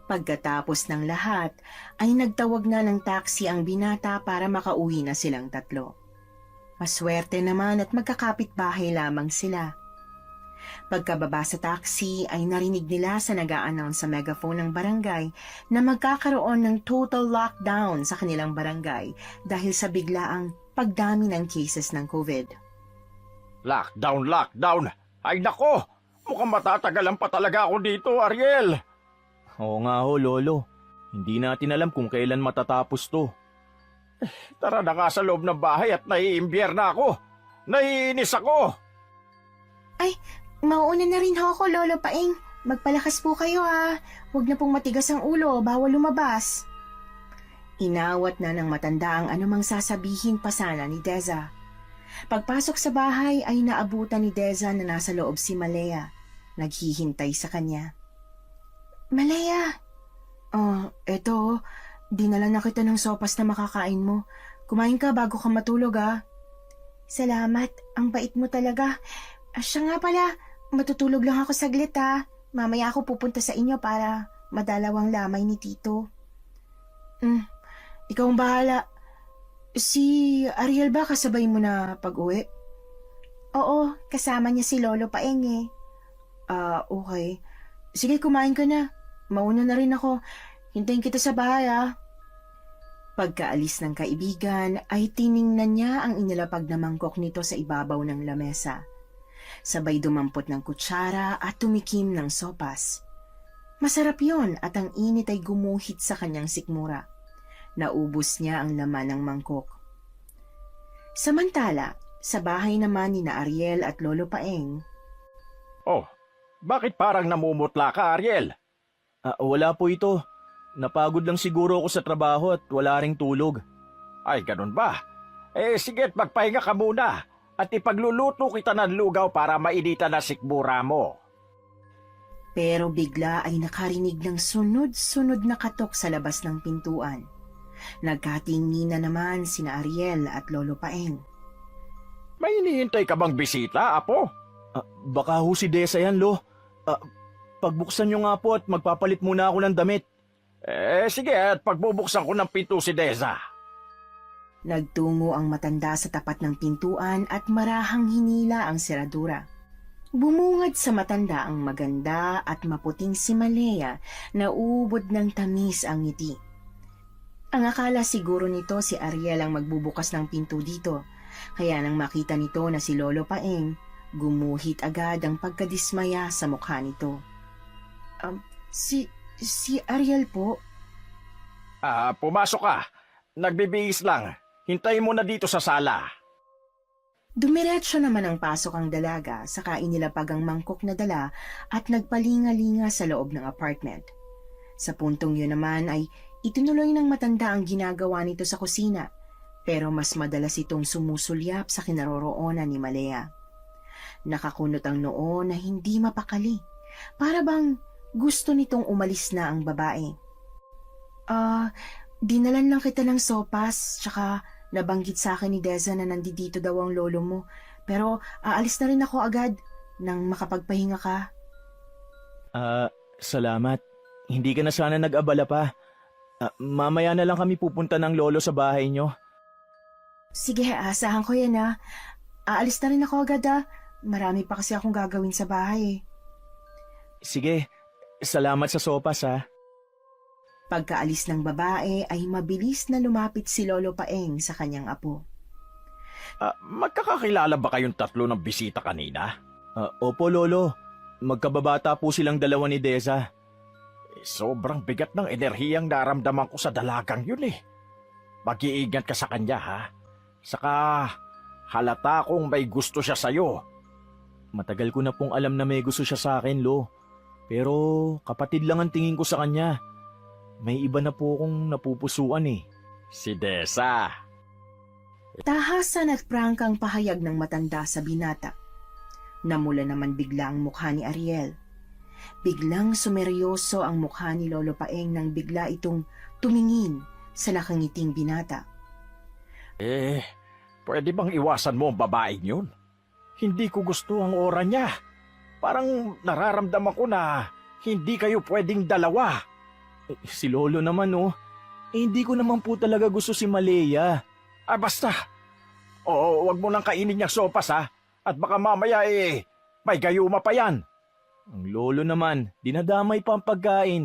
Pagkatapos ng lahat ay nagtawag na ng taxi ang binata para makauwi na silang tatlo. Maswerte naman at magkakapit-bahay lamang sila. Pagkababa sa taxi ay narinig nila sa nag-a-announce sa megaphone ng barangay na magkakaroon ng total lockdown sa kanilang barangay dahil sa biglaang pagdami ng cases ng COVID. Lockdown! Ay nako! Mukhang matatagalan pa talaga ako dito, Ariel! Oo nga ho, lolo. Hindi natin alam kung kailan matatapos to. Tara na nga sa loob ng bahay at naiimbyer na ako. Naiinis ako. Mauuna na rin ako, Lolo Paeng. Magpalakas po kayo ha. Huwag na pong matigas ang ulo, bawal lumabas. Inawat na ng matanda ang anumang sasabihin pa sana ni Deza. Pagpasok sa bahay ay naabutan ni Deza na nasa loob si Malaya. Naghihintay sa kanya. Malaya! Eto, dinala na kita ng sopas na makakain mo. Kumain ka bago ka matulog ha. Salamat, ang bait mo talaga. Siya nga pala, matutulog lang ako saglit ha. Mamaya ako pupunta sa inyo para madalawang lamay ni Tito. Ikaw ang bahala. Si Ariel ba kasabay mo na pag-uwi? Oo, kasama niya si Lolo Paeng eh. Okay. Sige, kumain ka na. Mauna na rin ako. Hintayin kita sa bahay ha. Pagkaalis ng kaibigan ay tiningnan niya ang inilapag na mangkok nito sa ibabaw ng lamesa. Sabay dumampot ng kutsara at tumikim ng sopas. Masarap yon at ang init ay gumuhit sa kanyang sikmura. Naubos niya ang laman ng mangkok. Samantala, sa bahay naman ni na Ariel at Lolo Paeng. Oh, bakit parang namumutla ka, Ariel? Wala po ito. Napagod lang siguro ako sa trabaho at wala ring tulog. Ay, ganun ba? Sige't magpahinga ka muna at ipagluluto kita ng lugaw para mainitan na sikmura mo. Pero bigla ay nakarinig ng sunod-sunod na katok sa labas ng pintuan. Nagkatingi na naman sina Ariel at Lolo Paeng. May hinihintay ka bang bisita, Apo? Baka ho si Desa yan, Lo. Pagbuksan nyo nga po at magpapalit muna ako ng damit. Sige at pagbubuksan ko ng pinto si Deza. Nagtungo ang matanda sa tapat ng pintuan at marahang hinila ang seradura. Bumungad sa matanda ang maganda at maputing si Malaya na ubod ng tamis ang ngiti. Ang akala siguro nito si Ariel ang magbubukas ng pinto dito, kaya nang makita nito na si Lolo Paeng, gumuhit agad ang pagkadismaya sa mukha nito. Si Ariel po? Pumasok ka. Nagbibihis lang. Hintayin mo na dito sa sala. Dumiretso naman ang pasok ang dalaga, saka inilapag ang mangkok na dala at nagpalinga-linga sa loob ng apartment. Sa puntong yun naman ay itinuloy ng matanda ang ginagawa nito sa kusina, pero mas madalas itong sumusulyap sa kinaroroonan ni Malaya. Nakakunot ang noo na hindi mapakali, para bang gusto nitong umalis na ang babae. Dinalan lang kita ng sopas, tsaka nabanggit sa akin ni Deza na nandito daw ang lolo mo. Pero aalis na rin ako agad nang makapagpahinga ka. Salamat. Hindi ka na sana nag-abala pa. Mamaya na lang kami pupunta ng lolo sa bahay nyo. Sige, asahan ko yan Aalis na rin ako agad Marami pa kasi akong gagawin sa bahay Sige, salamat sa sopas ha. Pagkaalis ng babae ay mabilis na lumapit si Lolo Paeng sa kanyang apo. Magkakakilala ba kayong tatlo ng bisita kanina? Opo lolo, magkababata po silang dalawa ni Deza. Sobrang bigat ng enerhiyang naramdaman ko sa dalagang yun eh. Mag-iingat ka sa kanya ha. Saka halata kong may gusto siya sa'yo. Matagal ko na pong alam na may gusto siya sa akin, Lo. Pero kapatid lang ang tingin ko sa kanya. May iba na po akong napupusuan eh. Si Deza. Tahasan at prangkang pahayag ng matanda sa binata. Namula naman bigla ang mukha ni Ariel. Biglang sumeryoso ang mukha ni Lolo Paeng nang bigla itong tumingin sa nakangiting binata. Pwede bang iwasan mo ang babaeng yun? Hindi ko gusto ang aura niya. Parang nararamdaman ko na hindi kayo pwedeng dalawa. Si Lolo naman hindi ko naman po talaga gusto si Malaya. Basta. Oo, wag mo nang kainin niyang sopas ha. At baka mamaya may gayuma pa yan. Ang Lolo naman, dinadamay pa ang pagkain.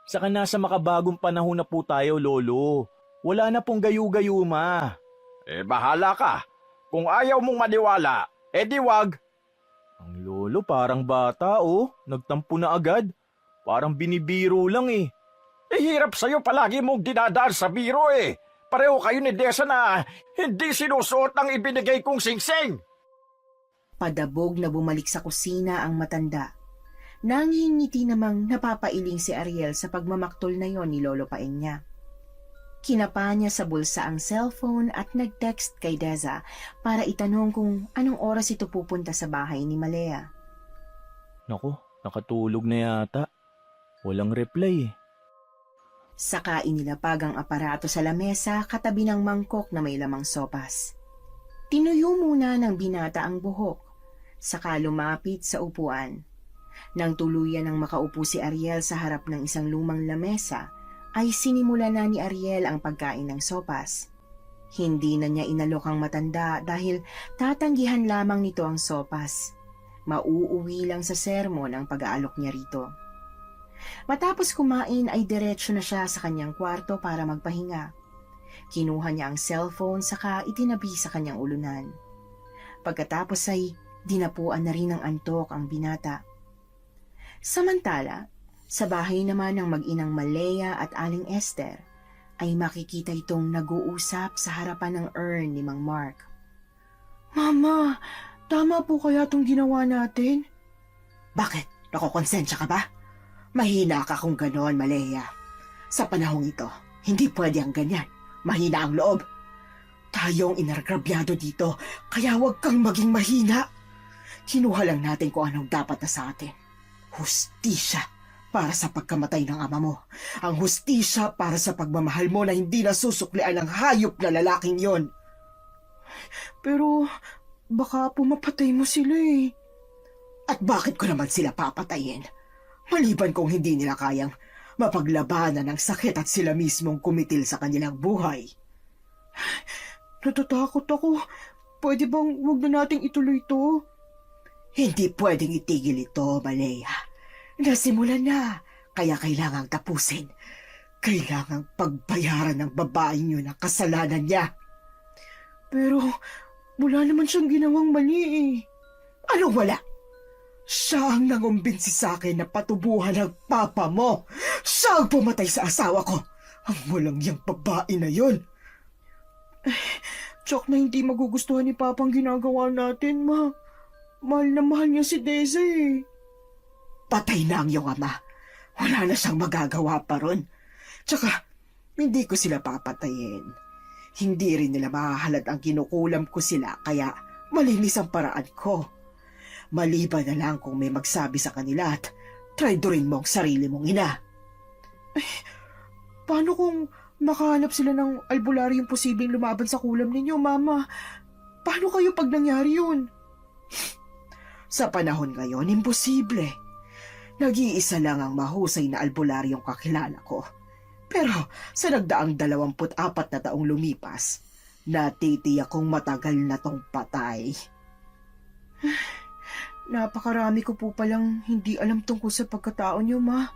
Saka nasa makabagong panahon na po tayo, Lolo. Wala na pong gayu-gayuma. Bahala ka. Kung ayaw mong maniwala, di wag. Ang Lolo parang bata nagtampo na agad. Parang binibiro lang eh. Hirap sa'yo palagi mong dinadaan sa biro eh. Pareho kayo ni Deza na hindi sinusuot ang ibinigay kong singsing. Padabog na bumalik sa kusina ang matanda. Nangingiti namang napapailing si Ariel sa pagmamaktol na yon ni Lolo Paeng niya. Kinapa niya sa bulsa ang cellphone at nag-text kay Deza para itanong kung anong oras ito pupunta sa bahay ni Malaya. Naku, nakatulog na yata. Walang reply eh. Saka inilapag ang aparato sa lamesa katabi ng mangkok na may lamang sopas. Tinuyo muna ng binata ang buhok, saka lumapit sa upuan. Nang tuluyan ng makaupo si Ariel sa harap ng isang lumang lamesa, ay sinimula na ni Ariel ang pagkain ng sopas. Hindi na niya inalok ang matanda dahil tatanggihan lamang nito ang sopas. Mauuwi lang sa sermon ang pag-aalok niya rito. Matapos kumain ay diretso na siya sa kanyang kwarto para magpahinga. Kinuha niya ang cellphone saka itinabi sa kanyang ulunan. Pagkatapos ay dinapuan na rin ng antok ang binata. Samantala, sa bahay naman ng mag-inang Malaya at Aling Esther, ay makikita itong nag-uusap sa harapan ng urn ni Mang Mark. Mama, tama po kaya itong ginawa natin? Bakit? Nakokonsensya ka ba? Mahina ka kung gano'n, Malaya. Sa panahong ito, hindi pwede ang ganyan. Mahina ang loob. Tayong inargrabyado dito, kaya huwag kang maging mahina. Kinuha lang natin kung anong dapat na sa atin. Hustisya para sa pagkamatay ng ama mo. Ang hustisya para sa pagmamahal mo na hindi nasusuklian ng hayop na lalaking yon. Pero baka pumapatay mo sila eh. At bakit ko naman sila papatayin? Maliban kung hindi nila kayang mapaglabanan ng sakit at sila mismong kumitil sa kanilang buhay. Natatakot ako. Pwede bang huwag na nating ituloy ito? Hindi pwedeng itigil ito, Malaya. Nasimulan na, kaya kailangang tapusin. Kailangang pagbayaran ng babaeng yun ang kasalanan niya. Pero wala naman siyang ginawang mali eh. Anong wala? Siya ang nangumbinsi sa akin na patubuhan ng papa mo. Siya ang pumatay sa asawa ko. Ang walang yang babae na yun. Tsak na hindi magugustuhan ni Papa ang ginagawa natin, Ma. Mahal na mahal niya si Deza eh. Patay na ang iyong ama. Wala na siyang magagawa pa ron. Tsaka, hindi ko sila papatayin. Hindi rin nila mahahalad ang kinukulam ko sila, kaya malinis ang paraan ko. Maliban na lang kung may magsabi sa kanila at traidorin mo ang sarili mong ina. Paano kung makahanap sila ng albularyong posibleng lumaban sa kulam ninyo, Mama? Paano kayo pag nangyari yun? Sa panahon ngayon, imposible. Nag-iisa lang ang mahusay na albularyong kakilala ko. Pero sa nagdaang 24 na taong lumipas, natitiyak kong matagal na tong patay. Napakarami ko po palang hindi alam tungkol sa pagkatao niyo, Ma.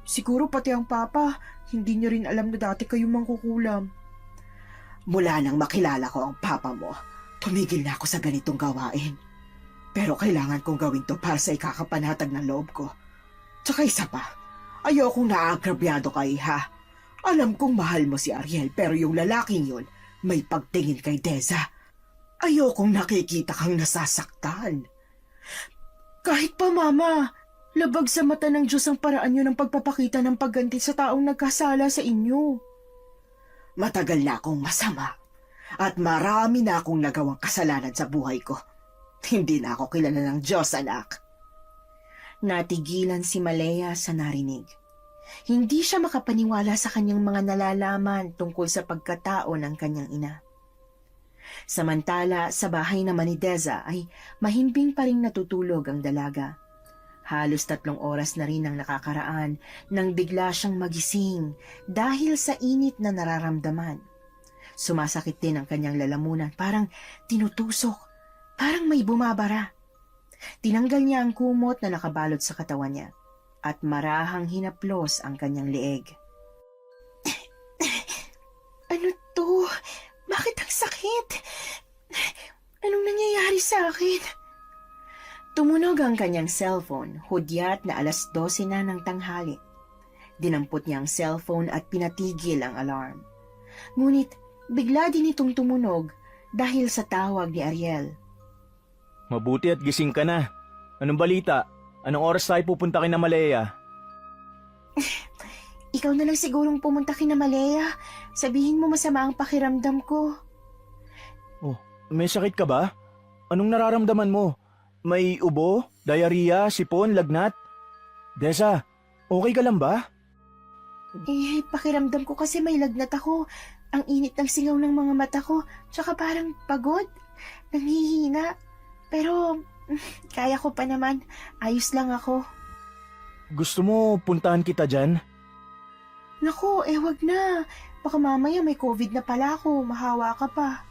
Siguro pati ang Papa, hindi niyo rin alam na dati kayong mangkukulam. Mula nang makilala ko ang papa mo, tumigil na ako sa ganitong gawain. Pero kailangan kong gawin to para sa ikakapanatag ng loob ko. Tsaka isa pa, ayokong naagrabyado ka, Iha. Alam kong mahal mo si Ariel, pero yung lalaking yun, may pagtingin kay Deza. Ayokong nakikita kang nasasaktan. Kahit pa, Mama, labag sa mata ng Diyos ang paraan niyo ng pagpapakita ng pagganti sa taong nagkasala sa inyo. Matagal na akong masama at marami na akong nagawang kasalanan sa buhay ko. Hindi na ako kilala ng Diyos, anak. Natigilan si Malaya sa narinig. Hindi siya makapaniwala sa kanyang mga nalalaman tungkol sa pagkatao ng kanyang ina. Samantala, sa bahay naman ni Deza ay mahimbing pa ring natutulog ang dalaga. Halos 3 oras na rin ang nakakaraan nang bigla siyang magising dahil sa init na nararamdaman. Sumasakit din ang kanyang lalamunan, parang tinutusok, parang may bumabara. Tinanggal niya ang kumot na nakabalot sa katawan niya at marahang hinaplos ang kanyang leeg. Ano to? Bakit ang sakit? Anong nangyayari sa akin? Tumunog ang kanyang cellphone, hudyat na 12:00 na ng tanghali. Dinampot niya ang cellphone at pinatigil ang alarm. Ngunit bigla din itong tumunog dahil sa tawag ni Ariel. Mabuti at gising ka na. Anong balita? Anong oras tayo pupunta kina Malaya? Ikaw na lang sigurong pumunta kina Malaya. Sabihin mo masama ang pakiramdam ko. Oh, may sakit ka ba? Anong nararamdaman mo? May ubo, diarrhea, sipon, lagnat? Deza, okay ka lang ba? Pakiramdam ko kasi may lagnat ako. Ang init ng singaw ng mga mata ko, tsaka parang pagod. Nanghihina. Pero, kaya ko pa naman. Ayos lang ako. Gusto mo puntahan kita dyan? Naku, wag na. Baka mamaya may COVID na pala ako. Mahawa ka pa.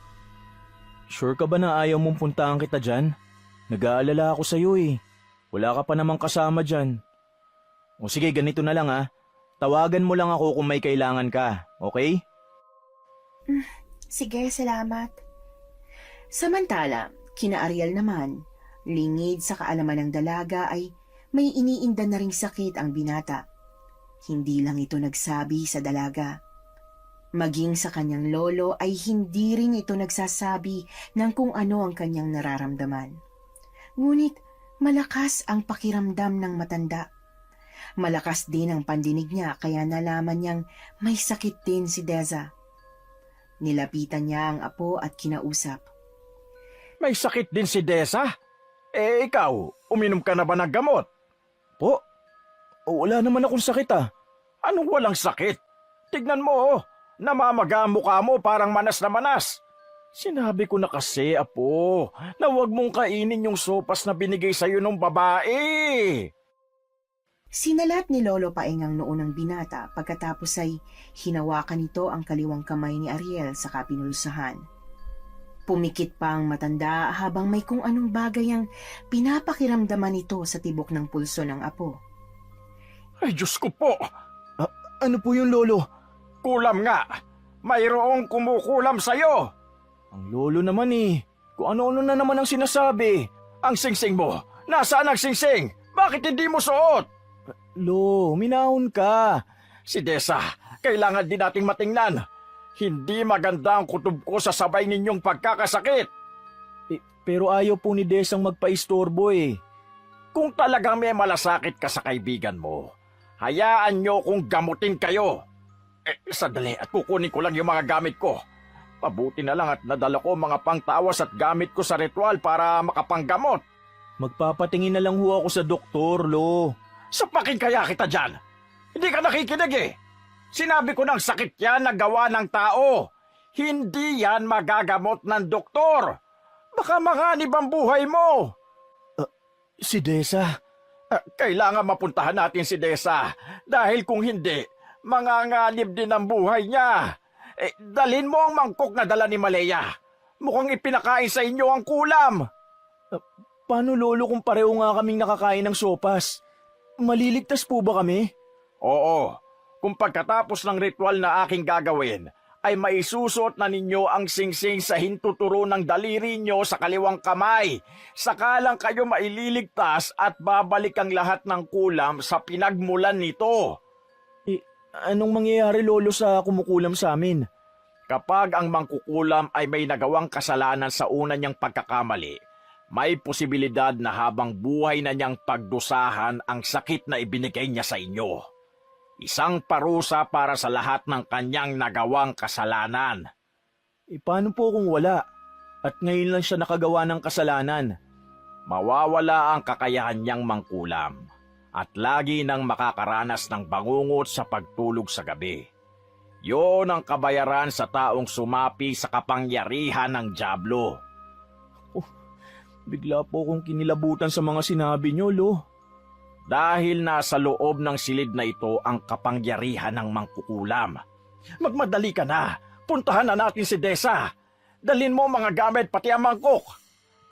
Sure ka ba na ayaw mong puntahan kita dyan? Nag-aalala ako sa'yo eh. Wala ka pa namang kasama dyan. O sige, ganito na lang ah. Tawagan mo lang ako kung may kailangan ka, okay? Sige, salamat. Samantala, kina Ariel naman, lingid sa kaalaman ng dalaga ay may iniinda na ring sakit ang binata. Hindi lang ito nagsabi sa dalaga. Maging sa kanyang lolo ay hindi rin ito nagsasabi ng kung ano ang kanyang nararamdaman. Ngunit malakas ang pakiramdam ng matanda. Malakas din ang pandinig niya kaya nalaman niyang may sakit din si Deza. Nilapitan niya ang apo at kinausap. May sakit din si Deza? Ikaw, uminom ka na ba ng gamot? Po? Wala naman akong sakit ah. Anong walang sakit? Tignan mo, namamaga ang mukha mo parang manas na manas. Sinabi ko na kasi, apo, na huwag mong kainin yung sopas na binigay sa'yo ng babae. Sinalat ni Lolo Paeng ang noo ng binata pagkatapos ay hinawakan nito ang kaliwang kamay ni Ariel sa kapinulsahan. Pumikit pa ang matanda habang may kung anong bagay ang pinapakiramdaman nito sa tibok ng pulso ng apo. Ay, Diyos ko po, Ano po yung lolo? kulam nga. Mayroong kumukulam sa'yo. Ang lolo naman eh. Kung ano-ano na naman ang sinasabi. Ang singsing mo, nasaan ang singsing? Bakit hindi mo suot? Lo, minahon ka. Si Deza, kailangan din nating matingnan. Hindi maganda ang kutob ko sa sabay ninyong pagkakasakit. Pero ayaw po ni Desang magpaistorbo eh. Kung talagang may malasakit ka sa kaibigan mo, hayaan nyo kung gamutin kayo. Sandali at kukunin ko lang yung mga gamit ko. Mabuti na lang at nadala ko mga pangtawas at gamit ko sa ritual para makapanggamot. Magpapatingin na lang ho ako sa doktor, Lo. Sapakin kaya kita dyan. Hindi ka nakikinig eh. Sinabi ko ng sakit yan na gawa ng tao. Hindi yan magagamot ng doktor. Baka manganib ang buhay mo. Si Deza, Kailangan mapuntahan natin si Desa dahil kung hindi, manganganib din ang buhay niya. Dalhin mo ang mangkok na dala ni Malaya. Mukhang ipinakain sa inyo ang kulam. Paano lolo kung pareho nga kaming nakakain ng sopas? Maliligtas po ba kami? Oo, kung pagkatapos ng ritual na aking gagawin, ay maisusot na ninyo ang singsing sa hintuturo ng daliri nyo sa kaliwang kamay. Saka lang kayo maililigtas at babalik ang lahat ng kulam sa pinagmulan nito. Anong mangyayari lolo sa kumukulam sa amin? Kapag ang mangkukulam ay may nagawang kasalanan sa una niyang pagkakamali, may posibilidad na habang buhay na niyang pagdusahan ang sakit na ibinigay niya sa inyo. Isang parusa para sa lahat ng kanyang nagawang kasalanan. Paano po kung wala? At ngayon lang siya nakagawa ng kasalanan. Mawawala ang kakayahan niyang mangkulam at lagi nang makakaranas ng bangungot sa pagtulog sa gabi. Yon ang kabayaran sa taong sumapi sa kapangyarihan ng dyablo. Bigla po akong kinilabutan sa mga sinabi niyo, lo. Dahil nasa loob ng silid na ito ang kapangyarihan ng mangkukulam. Magmadali ka na. Puntahan na natin si Desa. Dalhin mo mga gamit pati ang mangkok.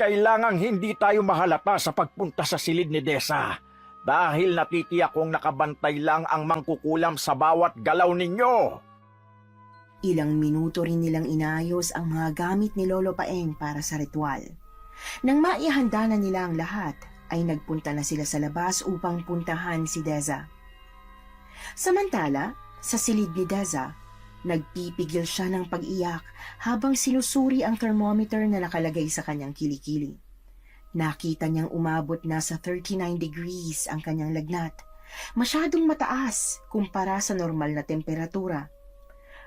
Kailangang hindi tayo mahalata sa pagpunta sa silid ni Desa. Dahil natitiyak kong nakabantay lang ang mangkukulam sa bawat galaw ninyo. Ilang minuto rin nilang inayos ang mga gamit ni Lolo Paeng para sa ritual. Nang maihanda na nila ang lahat, ay nagpunta na sila sa labas upang puntahan si Deza. Samantala, sa silid ni Deza, nagpipigil siya ng pag-iyak habang sinusuri ang thermometer na nakalagay sa kanyang kilikili. Nakita niyang umabot na sa 39 degrees ang kanyang lagnat, masyadong mataas kumpara sa normal na temperatura.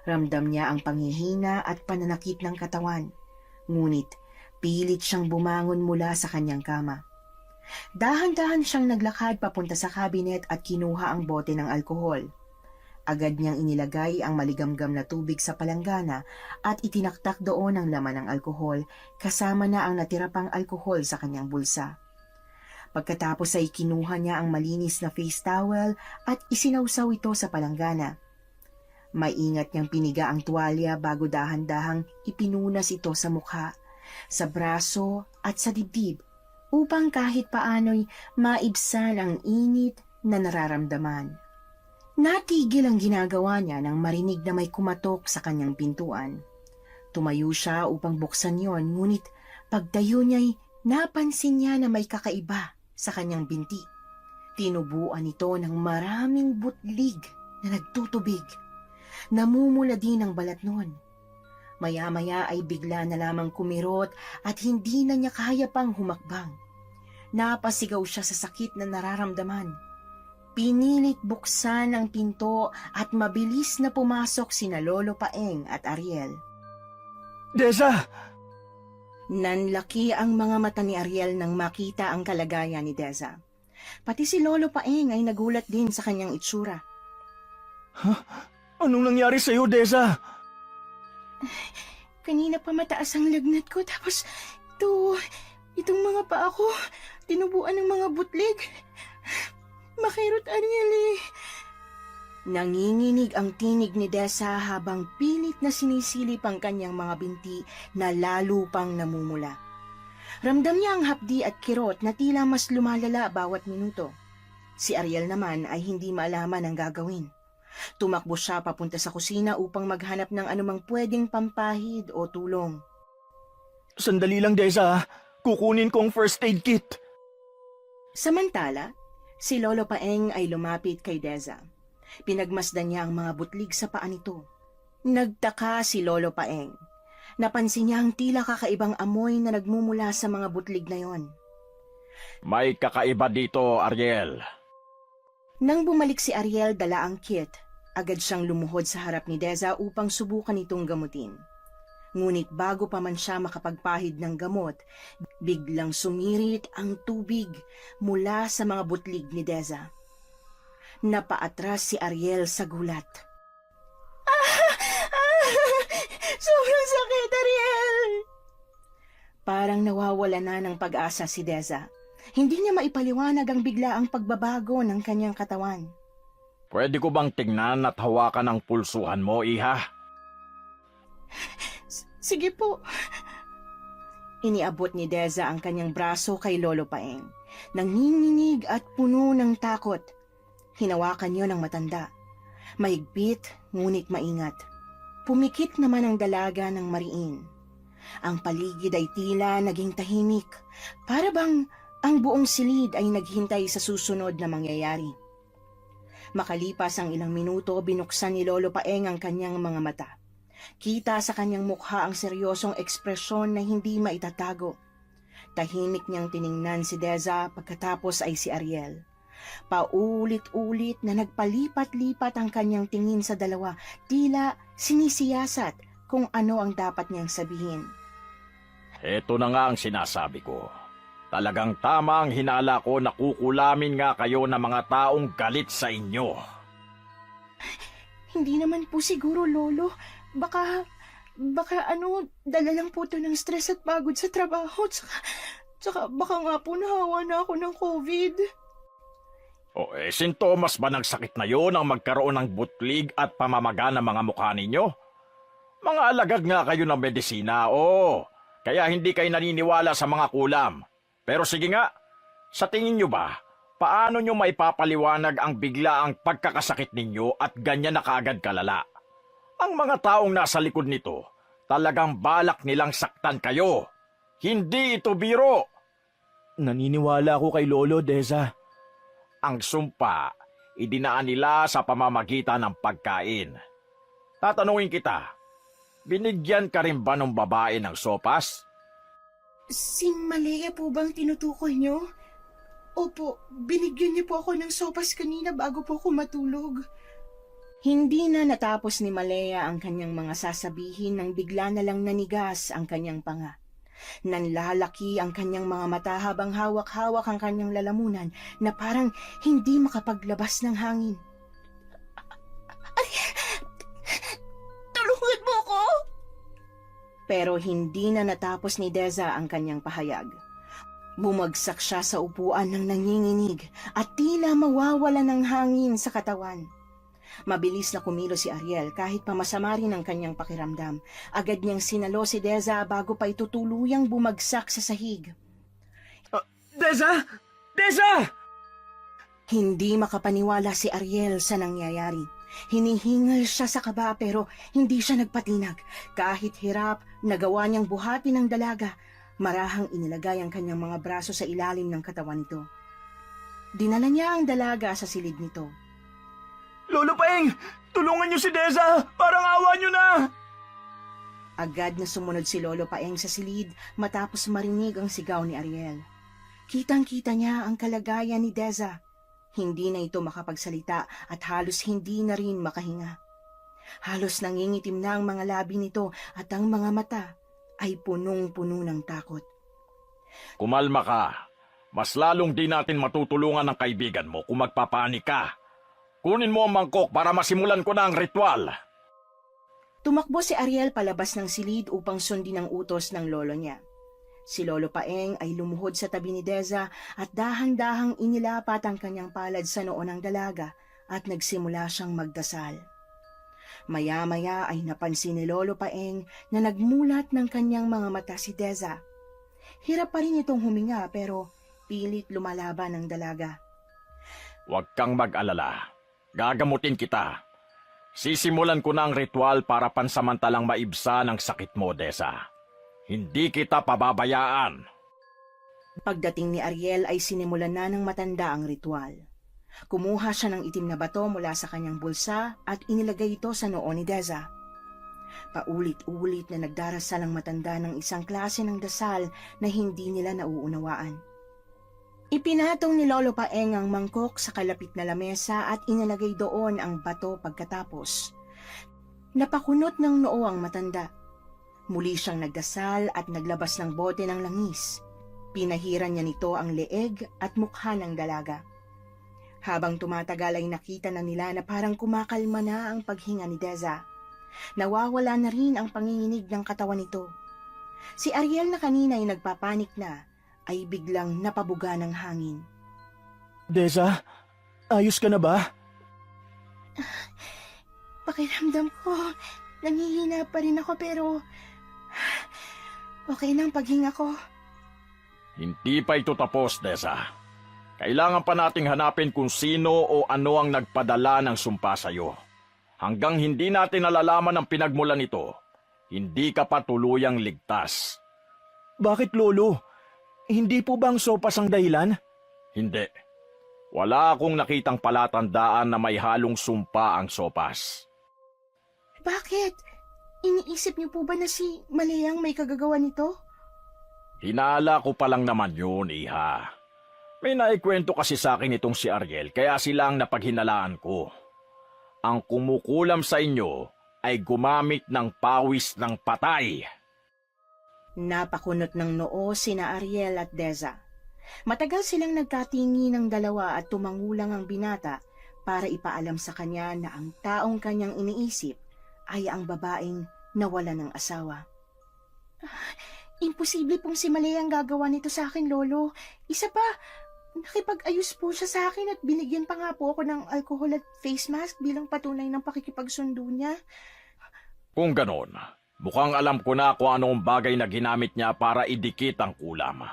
Ramdam niya ang panghihina at pananakit ng katawan, ngunit pilit siyang bumangon mula sa kanyang kama. Dahan-dahan siyang naglakad papunta sa kabinet at kinuha ang bote ng alkohol. Agad niyang inilagay ang maligamgam na tubig sa palanggana at itinaktak doon ang laman ng alkohol kasama na ang natira pang alkohol sa kanyang bulsa. Pagkatapos ay kinuha niya ang malinis na face towel at isinawsaw ito sa palanggana. Maingat niyang piniga ang tuwalya bago dahan-dahang ipinunas ito sa mukha, sa braso at sa dibdib upang kahit paano'y maibsan ang init na nararamdaman. Natigil ang ginagawa niya nang marinig na may kumatok sa kanyang pintuan. Tumayo siya upang buksan yon, ngunit pagtayo niya'y napansin niya na may kakaiba sa kanyang binti. Tinubuan ito ng maraming butlig na nagtutubig. Namumula din ang balat nun. Maya-maya ay bigla na lamang kumirot at hindi na niya kaya pang humakbang. Napasigaw siya sa sakit na nararamdaman. Pinilit buksan ang pinto at mabilis na pumasok sina Lolo Paeng at Ariel. Deza! Nanlaki ang mga mata ni Ariel nang makita ang kalagayan ni Deza. Pati si Lolo Paeng ay nagulat din sa kanyang itsura. Anong nangyari sa'yo, Deza? Kanina pa mataas ang lagnat ko, tapos itong mga paa ko, tinubuan ng mga butlig. Makirot, Ariel eh. Nanginginig ang tinig ni Deza habang pilit na sinisilip ang kanyang mga binti na lalo pang namumula. Ramdam niya ang hapdi at kirot na tila mas lumalala bawat minuto. Si Ariel naman ay hindi maalaman ang gagawin. Tumakbo siya papunta sa kusina upang maghanap ng anumang pwedeng pampahid o tulong. Sandali lang, Deza. Kukunin ko ang first aid kit. Samantala, si Lolo Paeng ay lumapit kay Deza. Pinagmasdan niya ang mga butlig sa paa nito. Nagtaka si Lolo Paeng. Napansin niya ang tila kakaibang amoy na nagmumula sa mga butlig na yon. May kakaiba dito, Ariel. Nang bumalik si Ariel dala ang kit, agad siyang lumuhod sa harap ni Deza upang subukan itong gamutin. Ngunit bago pa man siya makapagpahid ng gamot, biglang sumirit ang tubig mula sa mga butlig ni Deza. Napaatras si Ariel sa gulat. Sobrang sakit, Ariel! Parang nawawala na ng pag-asa si Deza. Hindi niya maipaliwanag ang biglaang pagbabago ng kanyang katawan. Pwede ko bang tingnan at hawakan ang pulsuhan mo, Iha? Sige po. Iniabot ni Deza ang kanyang braso kay Lolo Paeng. Nanginginig at puno ng takot. Hinawakan niyo ng matanda. Mahigpit, ngunit maingat. Pumikit naman ang dalaga ng mariin. Ang paligid ay tila naging tahimik. Para bang ang buong silid ay naghintay sa susunod na mangyayari. Makalipas ang ilang minuto, binuksan ni Lolo Paeng ang kanyang mga mata. Kita sa kanyang mukha ang seryosong ekspresyon na hindi maitatago. Tahimik niyang tiningnan si Deza, pagkatapos ay si Ariel. Paulit-ulit na nagpalipat-lipat ang kanyang tingin sa dalawa, tila sinisiyasat kung ano ang dapat niyang sabihin. Ito na nga ang sinasabi ko. Talagang tama ang hinala ko na kukulamin nga kayo ng mga taong galit sa inyo. Hindi naman po siguro, Lolo. Baka dala lang po to ng stress at pagod sa trabaho. Tsaka baka nga po nahawa na ako ng COVID. O sintomas ba ng sakit na yon ang magkaroon ng butlig at pamamaga ng mga mukha ninyo? Mga alagad nga kayo ng medisina, kaya hindi kayo naniniwala sa mga kulam. Pero sige nga, sa tingin nyo ba, paano nyo maipapaliwanag ang biglaang pagkakasakit ninyo at ganyan na kaagad kalala? Ang mga taong nasa likod nito, talagang balak nilang saktan kayo. Hindi ito biro. Naniniwala ako kay Lolo, Deza. Ang sumpa, idinaan nila sa pamamagitan ng pagkain. Tatanungin kita, binigyan ka rin ba ng babae ng sopas? Si Malaya po bang tinutukoy niyo? Opo, binigyan niyo po ako ng sopas kanina bago po ako matulog. Hindi na natapos ni Malaya ang kanyang mga sasabihin nang bigla na lang nanigas ang kanyang panga. Nanlalaki ang kanyang mga mata habang hawak-hawak ang kanyang lalamunan na parang hindi makapaglabas ng hangin. Tulungan mo ko! Pero hindi na natapos ni Deza ang kanyang pahayag. Bumagsak siya sa upuan ng nanginginig at tila mawawala ng hangin sa katawan. Mabilis na kumilos si Ariel kahit pamasama rin ang kanyang pakiramdam. Agad niyang sinalo si Deza bago pa ito tuluyang bumagsak sa sahig. Deza! Deza! Hindi makapaniwala si Ariel sa nangyayari. Hinihingal siya sa kaba pero hindi siya nagpatinag. Kahit hirap, nagawa niyang buhatin ang dalaga. Marahang inilagay ang kanyang mga braso sa ilalim ng katawan nito. Dinala niya ang dalaga sa silid nito. Lolo Paeng! Tulungan niyo si Deza! Parang awa niyo na! Agad na sumunod si Lolo Paeng sa silid matapos marinig ang sigaw ni Ariel. Kitang-kita niya ang kalagayan ni Deza. Hindi na ito makapagsalita at halos hindi na rin makahinga. Halos nangingitim na ang mga labi nito at ang mga mata ay punong-puno ng takot. Kumalma ka. Mas lalong di natin matutulungan ang kaibigan mo kung magpapanik ka. Kunin mo ang mangkok para masimulan ko na ang ritual. Tumakbo si Ariel palabas ng silid upang sundin ang utos ng lolo niya. Si Lolo Paeng ay lumuhod sa tabi ni Deza at dahan-dahang inilapat ang kanyang palad sa noo ng dalaga at nagsimula siyang magdasal. Maya-maya ay napansin ni Lolo Paeng na nagmulat ng kanyang mga mata si Deza. Hirap pa rin itong huminga pero pilit lumalaban ang dalaga. Huwag kang mag-alala. Gagamutin kita. Sisimulan ko na ang ritual para pansamantalang maibsa ng sakit mo, Deza. Hindi kita pababayaan. Pagdating ni Ariel ay sinimulan na ng matanda ang ritual. Kumuha siya ng itim na bato mula sa kanyang bulsa at inilagay ito sa noo ni Deza. Paulit-ulit na nagdarasal ang matanda ng isang klase ng dasal na hindi nila nauunawaan. Ipinatong ni Lolo Paeng ang mangkok sa kalapit na lamesa at inilagay doon ang bato pagkatapos. Napakunot ng noo ang matanda. Muli siyang nagdasal at naglabas ng bote ng langis. Pinahiran niya nito ang leeg at mukha ng dalaga. Habang tumatagal ay nakita na nila na parang kumakalma na ang paghinga ni Deza. Nawawala na rin ang panginginig ng katawan nito. Si Ariel na kanina ay nagpapanik na ay biglang napabuga ng hangin. Deza, ayos ka na ba? Pakiramdam ko, nangihina pa rin ako pero okay lang paghinga ko. Hindi pa ito tapos, Deza. Kailangan pa nating hanapin kung sino o ano ang nagpadala ng sumpa sa'yo. Hanggang hindi natin nalalaman ang pinagmulan nito, hindi ka pa tuluyang ligtas. Bakit, Lolo? Hindi po bang sopas ang dahilan? Hindi. Wala akong nakitang palatandaan na may halong sumpa ang sopas. Bakit? Iniisip niyo po ba na si Maleyang may kagagawa nito? Hinala ko pa lang naman yun, Iha. May naikwento kasi sa akin itong si Ariel, kaya silang napaghinalaan ko. Ang kumukulam sa inyo ay gumamit ng pawis ng patay. Napakunot ng noo sina Ariel at Deza. Matagal silang nagkatingi ng dalawa at tumangulang ang binata para ipaalam sa kanya na ang taong kanyang iniisip ay ang babaeng nawala ng asawa. Imposible pong si Malay ang gagawa nito sa akin, Lolo. Isa pa, nakipag-ayos po siya sa akin at binigyan pa nga po ako ng alcohol at face mask bilang patunay ng pakikipagsundo niya. Kung ganon, mukhang alam ko na kung anong bagay na ginamit niya para idikit ang kulam.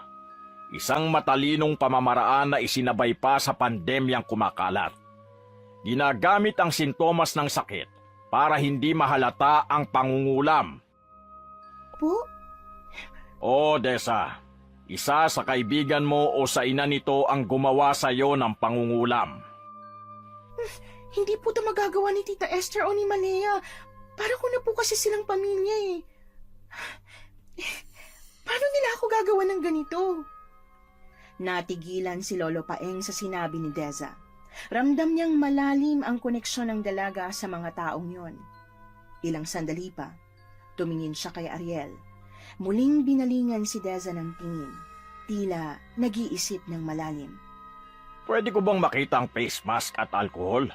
Isang matalinong pamamaraan na isinabay pa sa pandemyang kumakalat. Ginagamit ang sintomas ng sakit para hindi mahalata ang pangungulam. Po? O, Deza, isa sa kaibigan mo o sa ina nito ang gumawa sa iyo ng pangungulam. Hindi po ito magagawa ni Tita Esther o ni Malaya. Para ko na po kasi silang pamilya eh. Paano nila ako gagawa ng ganito? Natigilan si Lolo Paeng sa sinabi ni Deza. Ramdam niyang malalim ang koneksyon ng dalaga sa mga taong yon. Ilang sandali pa, tumingin siya kay Ariel. Muling binalingan si Deza ng tingin. Tila nag-iisip ng malalim. Pwede ko bang makita ang face mask at alcohol?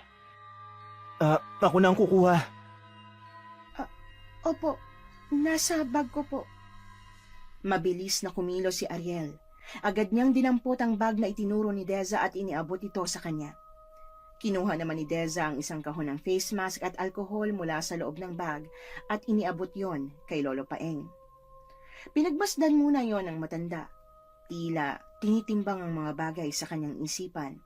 Ako na ang kukuha. Opo, nasa bag ko po. Mabilis na kumilo si Ariel. Agad niyang dinampot ang bag na itinuro ni Deza at iniabot ito sa kanya. Kinuha naman ni Deza ang isang kahon ng face mask at alcohol mula sa loob ng bag at iniabot yon kay Lolo Paeng. Pinagmasdan muna yon ng matanda. Tila tinitimbang ang mga bagay sa kanyang isipan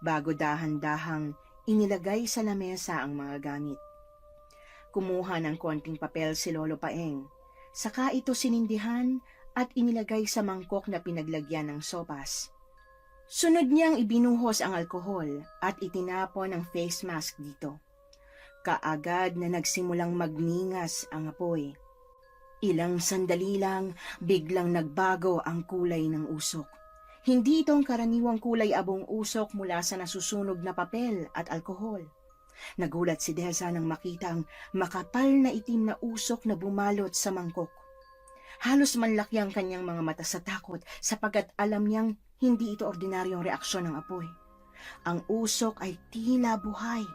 bago dahan-dahang inilagay sa lamesa ang mga gamit. Kumuha ng konting papel si Lolo Paeng, saka ito sinindihan at inilagay sa mangkok na pinaglagyan ng sopas. Sunod niyang ibinuhos ang alkohol at itinapon ang face mask dito. Kaagad na nagsimulang magningas ang apoy. Ilang sandali lang, biglang nagbago ang kulay ng usok. Hindi itong karaniwang kulay abong usok mula sa nasusunog na papel at alkohol. Nagulat si Deza nang makita ang makapal na itim na usok na bumalot sa mangkok. Halos manlaki ang kanyang mga mata sa takot sapagkat alam niyang hindi ito ordinaryong reaksyon ng apoy. Ang usok ay tila buhay.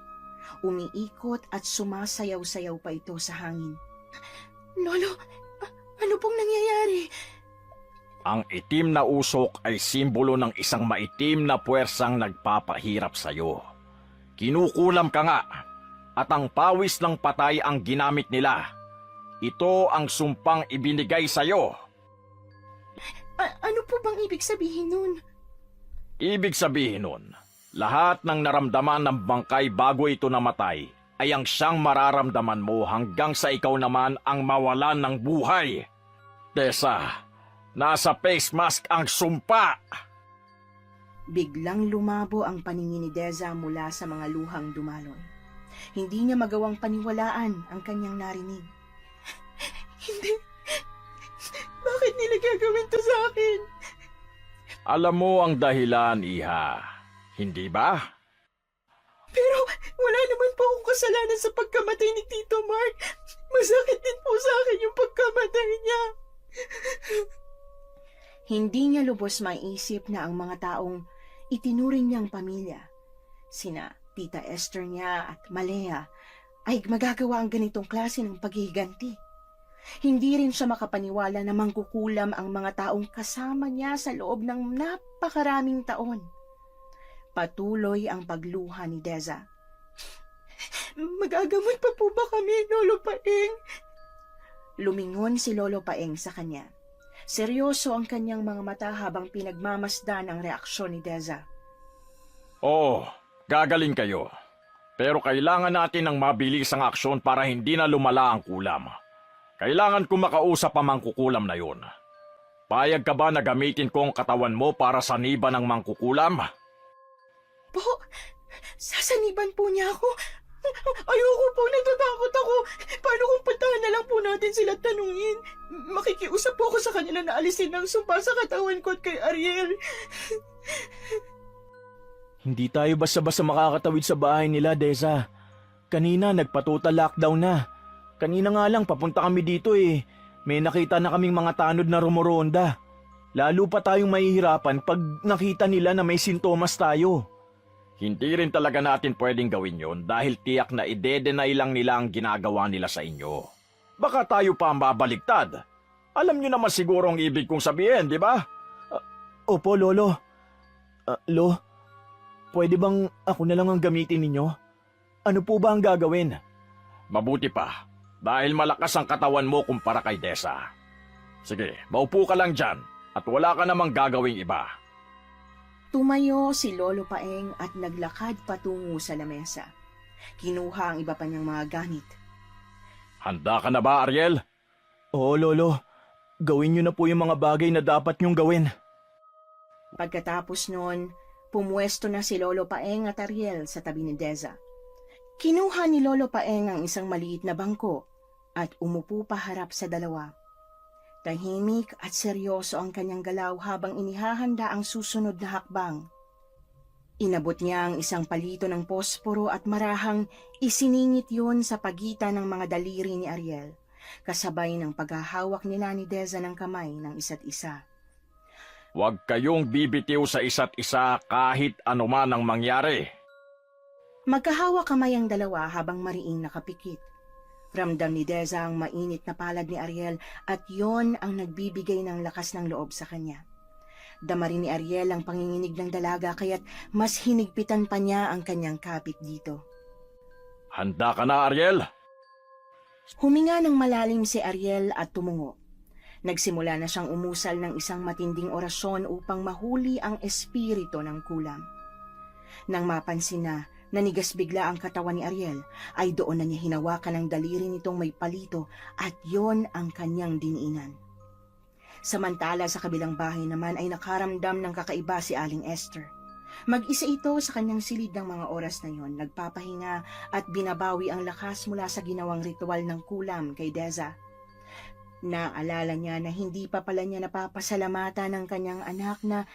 Umiikot at sumasayaw-sayaw pa ito sa hangin. Lolo, ano pong nangyayari? Ang itim na usok ay simbolo ng isang maitim na puwersang nagpapahirap sa iyo. Kinukulam ka nga at ang pawis ng patay ang ginamit nila. Ito ang sumpang ibinigay sa iyo. Ano po bang ibig sabihin nun? Ibig sabihin nun, lahat ng naramdaman ng bangkay bago ito namatay ay ang siyang mararamdaman mo hanggang sa ikaw naman ang mawalan ng buhay. Deza, nasa face mask ang sumpa. Biglang lumabo ang paningin ni Deza mula sa mga luhang dumaloy. Hindi niya magawang paniwalaan ang kanyang narinig. Hindi. Bakit nila gagawin to sa akin? Alam mo ang dahilan, Iha. Hindi ba? Pero wala naman po akong kasalanan sa pagkamatay ni Tito Mark. Masakit din po sa akin yung pagkamatay niya. Hindi niya lubos maiisip na ang mga taong itinuring niyang pamilya, sina Tita Esther niya at Malaya, ay magagawa ang ganitong klase ng paghihiganti. Hindi rin siya makapaniwala na mangkukulam ang mga taong kasama niya sa loob ng napakaraming taon. Patuloy ang pagluha ni Deza. Magagamot pa po ba kami, Lolo Paeng? Lumingon si Lolo Paeng sa kanya. Seryoso ang kanyang mga mata habang pinagmamasdan ang reaksyon ni Deza. Oo, gagaling kayo. Pero kailangan natin ng mabilisang aksyon para hindi na lumala ang kulam. Kailangan ko makausap ang mangkukulam na yun. Payag ka ba na gamitin ko ang katawan mo para saniban ng mangkukulam? Po, sasaniban po niya ako. Ayoko po, natatakot ako. Paano kung puntahan na lang po natin sila at tanungin? Makikiusap po ako sa kanila na alisin ng sumpa sa katawan ko at kay Ariel. Hindi tayo basta-basta makakatawid sa bahay nila, Deza. Kanina nagpa-total lockdown na. Kanina nga lang papunta kami dito eh. May nakita na kaming mga tanod na rumoronda. Lalo pa tayong mahihirapan pag nakita nila na may sintomas tayo. Hindi rin talaga natin pwedeng gawin yon dahil tiyak na ide-deny lang nila ang ginagawa nila sa inyo. Baka tayo pa ang babaligtad. Alam nyo naman siguro ang ibig kong sabihin, di ba? Opo, Lolo. Lo, pwede bang ako na lang ang gamitin ninyo? Ano po ba ang gagawin? Mabuti pa, dahil malakas ang katawan mo kumpara kay Deza. Sige, maupo ka lang dyan at wala ka namang gagawing iba. Tumayo si Lolo Paeng at naglakad patungo sa lamesa. Kinuha ang iba pa niyang mga gamit. Handa ka na ba, Ariel? Oo, Lolo. Gawin niyo na po yung mga bagay na dapat niyong gawin. Pagkatapos noon, pumuesto na si Lolo Paeng at Ariel sa tabi ni Deza. Kinuha ni Lolo Paeng ang isang maliit na bangko at umupo paharap sa dalawa. Tahimik at seryoso ang kanyang galaw habang inihahanda ang susunod na hakbang. Inabot niya ang isang palito ng posporo at marahang isiningit yun sa pagitan ng mga daliri ni Ariel, kasabay ng paghahawak nila ni Deza ng kamay ng isa't isa. Huwag kayong bibitiw sa isa't isa kahit anuman ang mangyari. Magkahawak kamay ang dalawa habang mariing nakapikit. Ramdam ni Deza ang mainit na palad ni Ariel at yon ang nagbibigay ng lakas ng loob sa kanya. Dama rin ni Ariel ang panginginig ng dalaga kaya't mas hinigpitan pa niya ang kanyang kapit dito. Handa ka na, Ariel? Huminga ng malalim si Ariel at tumungo. Nagsimula na siyang umusal ng isang matinding orasyon upang mahuli ang espiritu ng kulam. Nang mapansin na nanigas bigla ang katawan ni Ariel, ay doon na niya hinawakan ang daliri nitong may palito at yon ang kanyang diniinan. Samantala sa kabilang bahay naman ay nakaramdam ng kakaiba si Aling Esther. Mag-isa ito sa kanyang silid ng mga oras na yon, nagpapahinga at binabawi ang lakas mula sa ginawang ritual ng kulam kay Deza. Naalala niya na hindi pa pala niya napapasalamatan ng kanyang anak na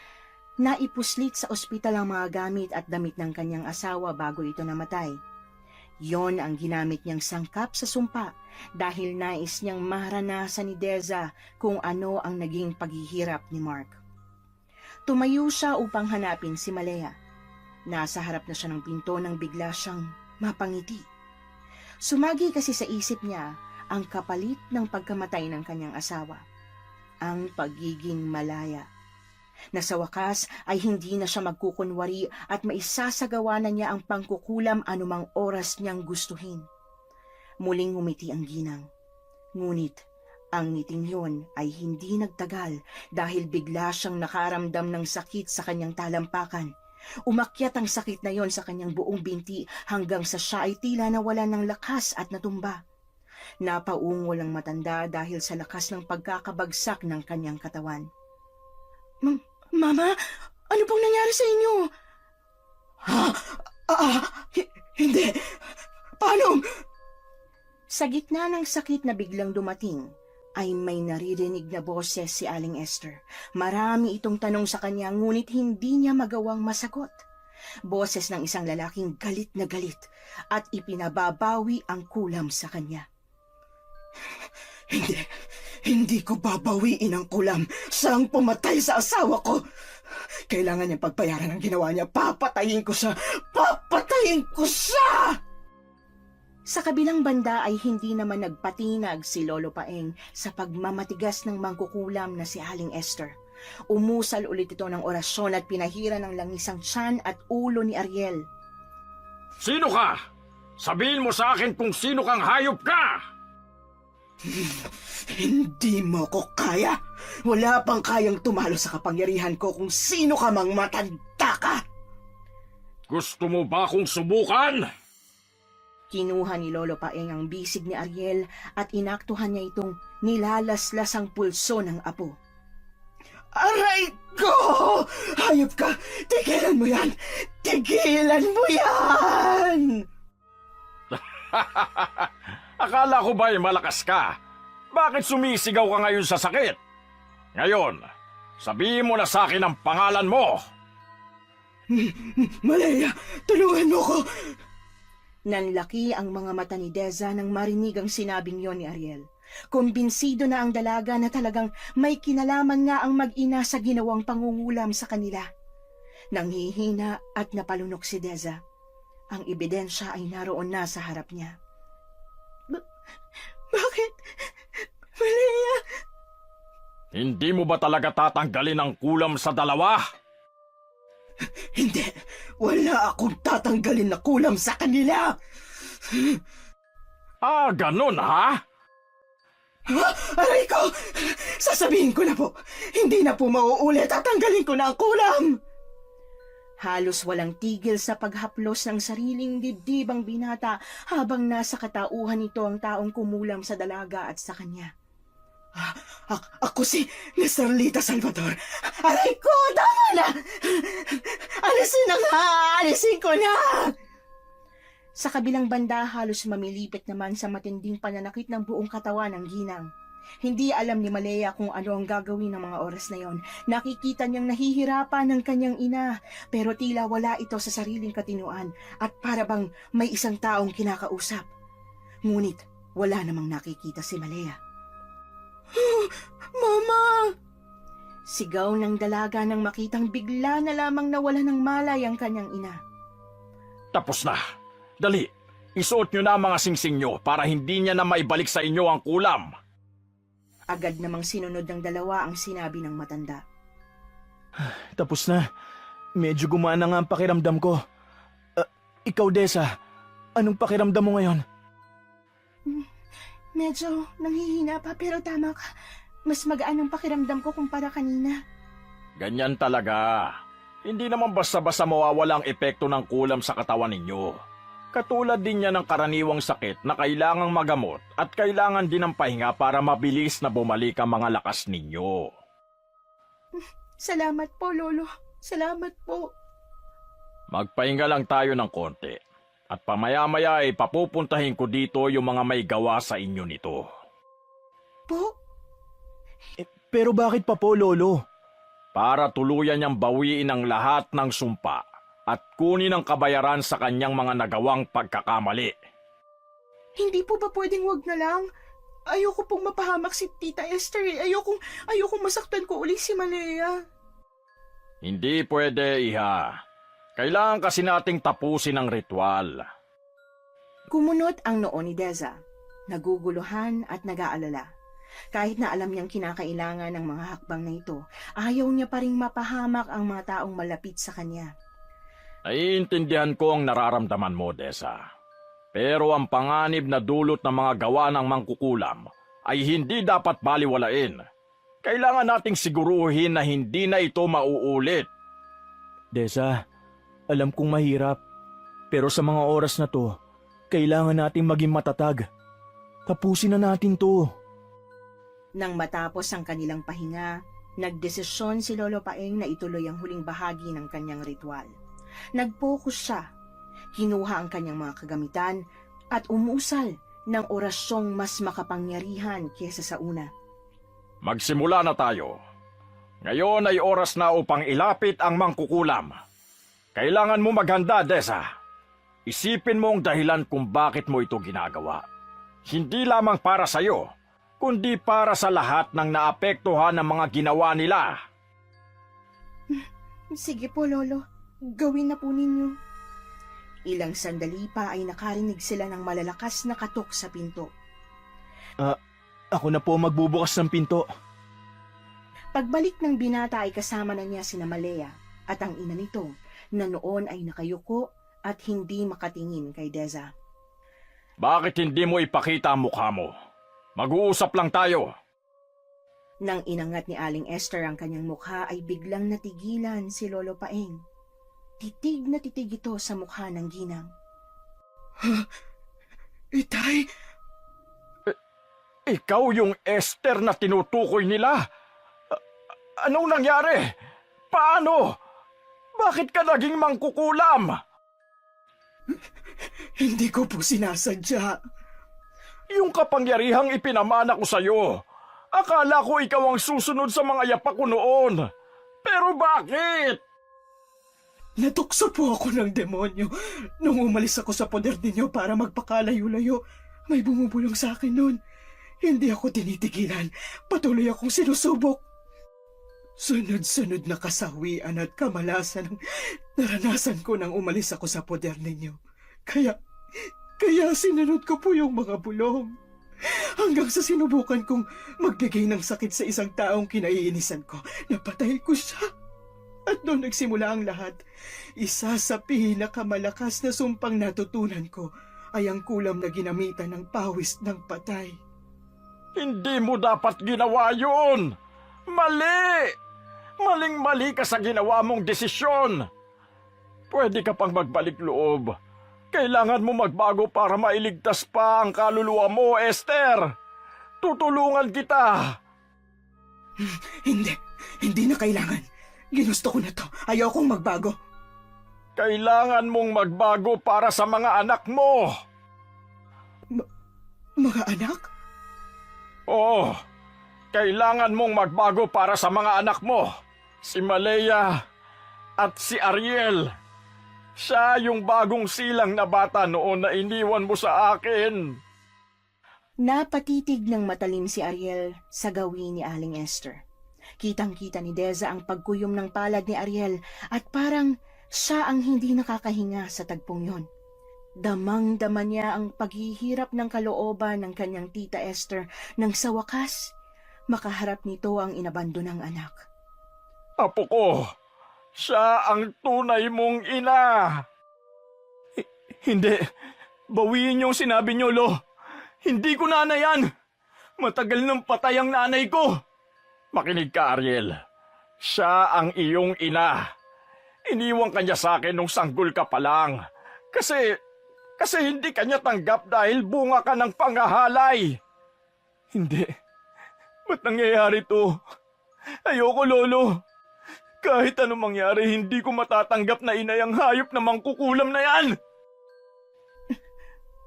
naipuslit sa ospital ang mga gamit at damit ng kanyang asawa bago ito namatay. Yon ang ginamit niyang sangkap sa sumpa dahil nais niyang maranasan ni Deza kung ano ang naging paghihirap ni Mark. Tumayo siya upang hanapin si Malea. Nasa harap na siya ng pinto nang bigla siyang mapangiti. Sumagi kasi sa isip niya ang kapalit ng pagkamatay ng kanyang asawa, ang pagiging malaya. Na sa wakas ay hindi na siya magkukunwari at maisasagawa na niya ang pangkukulam anumang oras niyang gustuhin. Muling ngumiti ang ginang. Ngunit ang ngiting yon ay hindi nagtagal dahil bigla siyang nakaramdam ng sakit sa kanyang talampakan. Umakyat ang sakit na yon sa kanyang buong binti hanggang sa siya ay tila nawala ng lakas at natumba. Napaungol ang matanda dahil sa lakas ng pagkakabagsak ng kanyang katawan. Mama, ano pong nangyari sa inyo? Hindi. Paano? Sa gitna ng sakit na biglang dumating, ay may naririnig na boses si Aling Esther. Marami itong tanong sa kanya ngunit hindi niya magawang masagot. Boses ng isang lalaking galit na galit at ipinababawi ang kulam sa kanya. Hindi ko babawiin ang kulam sa ang pumatay sa asawa ko. Kailangan niyang pagbayaran ang ginawa niya. Papatayin ko siya! Papatayin ko siya! Sa kabilang banda ay hindi naman nagpatinag si Lolo Paeng sa pagmamatigas ng mangkukulam na si Aling Esther. Umusal ulit ito ng orasyon at pinahira ng langis ang tiyan at ulo ni Ariel. Sino ka? Sabihin mo sa akin kung sino kang hayop ka! Hindi mo ko kaya. Wala pang kayang tumalo sa kapangyarihan ko kung sino ka mang matanda ka. Gusto mo ba akong subukan? Kinuha ni Lolo Paeng ang bisig ni Ariel at inaktuhan niya itong nilalaslas ang pulso ng apo. Aray ko! Hayop ka! Tigilan mo yan! Tigilan mo yan! Akala ko ba'y malakas ka? Bakit sumisigaw ka ngayon sa sakit? Ngayon, sabihin mo na sa akin ang pangalan mo. Malaya, tulungan mo ko! Nanlaki ang mga mata ni Deza nang marinig ang sinabing yon ni Ariel. Kumbinsido na ang dalaga na talagang may kinalaman nga ang mag-ina sa ginawang pangungulam sa kanila. Nanghihina at napalunok si Deza. Ang ebidensya ay naroon na sa harap niya. Bakit? Malaya! Hindi mo ba talaga tatanggalin ang kulam sa dalawa? Hindi! Wala akong tatanggalin na kulam sa kanila! Ah, ganun ha? Aray ko! Sasabihin ko na po, hindi na po mauulit at tanggalin ko na ang kulam! Halos walang tigil sa paghaplos ng sariling dibdib ang binata habang nasa katauhan nito ang taong kumulam sa dalaga at sa kanya. Ako si Nestorlita Salvador. Aray ko! Tama na! Alisin na nga! Alisin ko na! Sa kabilang banda, halos mamilipit naman sa matinding pananakit ng buong katawan ng ginang. Hindi alam ni Malaya kung ano ang gagawin ng mga oras na yon. Nakikita niyang nahihirapan ng kanyang ina, pero tila wala ito sa sariling katinuan at para bang may isang taong kinakausap. Ngunit wala namang nakikita si Malaya. Mama! Sigaw ng dalaga nang makitang bigla na lamang nawala ng malay ang kanyang ina. Tapos na. Dali, isuot nyo na ang mga singsing nyo para hindi niya na maibalik sa inyo ang kulam. Agad namang sinunod ng dalawa ang sinabi ng matanda. Tapos na. Medyo gumana nga ang pakiramdam ko. Ikaw, Deza, anong pakiramdam mo ngayon? Medyo nanghihina pa pero tama ka. Mas magaan ang pakiramdam ko kumpara kanina. Ganyan talaga. Hindi naman basta-basta mawawala ang epekto ng kulam sa katawan ninyo. Katulad din yan ng karaniwang sakit na kailangang magamot at kailangan din ng pahinga para mabilis na bumalik ang mga lakas ninyo. Salamat po, Lolo. Salamat po. Magpahinga lang tayo ng konti. At pamaya-maya ay papupuntahin ko dito yung mga may gawa sa inyo nito. Po? Pero bakit pa po, Lolo? Para tuluyan niyang bawiin ang lahat ng sumpa at kunin ang kabayaran sa kanyang mga nagawang pagkakamali. Hindi po ba pwedeng wag na lang? Ayoko pong mapahamak si Tita Esther. Ayokong masaktan ko uli si Malaya. Hindi pwede, Iha. Kailangan kasi nating tapusin ang ritual. Kumunot ang noo ni Deza. Naguguluhan at nag-aalala. Kahit na alam niyang kinakailangan ng mga hakbang na ito, ayaw niya pa ring mapahamak ang mga taong malapit sa kanya. Naiintindihan ko ang nararamdaman mo, Deza. Pero ang panganib na dulot ng mga gawa ng mangkukulam ay hindi dapat baliwalain. Kailangan nating siguruhin na hindi na ito mauulit. Deza, alam kong mahirap. Pero sa mga oras na to, kailangan nating maging matatag. Tapusin na natin to. Nang matapos ang kanilang pahinga, nagdesisyon si Lolo Paeng na ituloy ang huling bahagi ng kanyang ritual. Nag-focus siya, kinuha ang kanyang mga kagamitan at umusal ng orasyong mas makapangyarihan kaysa sa una. Magsimula na tayo. Ngayon ay oras na upang ilapit ang mangkukulam. Kailangan mo maghanda, Deza. Isipin mo ang dahilan kung bakit mo ito ginagawa. Hindi lamang para sa iyo, kundi para sa lahat ng naapektuhan ng mga ginawa nila. Sige po, Lolo. Gawin na po ninyo. Ilang sandali pa ay nakarinig sila ng malalakas na katok sa pinto. Ako na po magbubukas ng pinto. Pagbalik ng binata ay kasama na niya sina Malea at ang ina nito na noon ay nakayuko at hindi makatingin kay Deza. Bakit hindi mo ipakita ang mukha mo? Mag-uusap lang tayo. Nang inangat ni Aling Esther ang kanyang mukha ay biglang natigilan si Lolo Paeng. Titig na titig ito sa mukha ng ginang. Itay, Ikaw yung Esther na tinutukoy nila? Anong nangyari? Paano? Bakit ka naging mangkukulam? hindi ko po sinasadya. Yung kapangyarihang ipinamana ko sa'yo. Akala ko ikaw ang susunod sa mga yapak ko noon. Pero bakit? Natukso po ako ng demonyo. Nung umalis ako sa poder ninyo para magpakalayo-layo, may bumubulong sa akin noon. Hindi ako tinitigilan. Patuloy akong sinusubok. Sunod-sunod na kasawian at kamalasan ang naranasan ko nang umalis ako sa poder ninyo. Kaya sinunod ko po yung mga bulong. Hanggang sa sinubukan kong magbigay ng sakit sa isang taong kinaiinisan ko, napatay ko siya. At doon nagsimula ang lahat. Isa sa pinakamalakas na sumpang natutunan ko ay ang kulam na ginamitan ng pawis ng patay. Hindi mo dapat ginawa yun. Mali! Maling-mali ka sa ginawa mong desisyon. Pwede ka pang magbalik loob. Kailangan mo magbago para mailigtas pa ang kaluluwa mo, Esther. Tutulungan kita. Hindi na kailangan. Ginusto ko na to. Ayaw kong magbago. Kailangan mong magbago para sa mga anak mo. Mga anak? Oo, kailangan mong magbago para sa mga anak mo. Si Malea at si Ariel. Siya yung bagong silang na bata noon na iniwan mo sa akin. Napatitig ng matalim si Ariel sa gawin ni Aling Esther. Kitang-kita ni Deza ang pagkuyom ng palad ni Ariel at parang siya ang hindi nakakahinga sa tagpong yon. Damang-dama niya ang paghihirap ng kalooban ng kanyang tita Esther nang sa wakas, makaharap nito ang inabandonang anak. Apo ko, siya ang tunay mong ina. Hindi. Bawiin yung sinabi niyo, Lo. Hindi ko nanay yan. Matagal nang patay ang nanay ko. Makinig ka, Ariel. Siya ang iyong ina. Iniwan kanya sa akin nung sanggol ka pa lang. Kasi hindi kanya tanggap dahil bunga ka ng pangahalay. Hindi. Ba't nangyayari to? Ayoko, Lolo. Kahit anong mangyari, hindi ko matatanggap na inay ang hayop na mangkukulam na yan.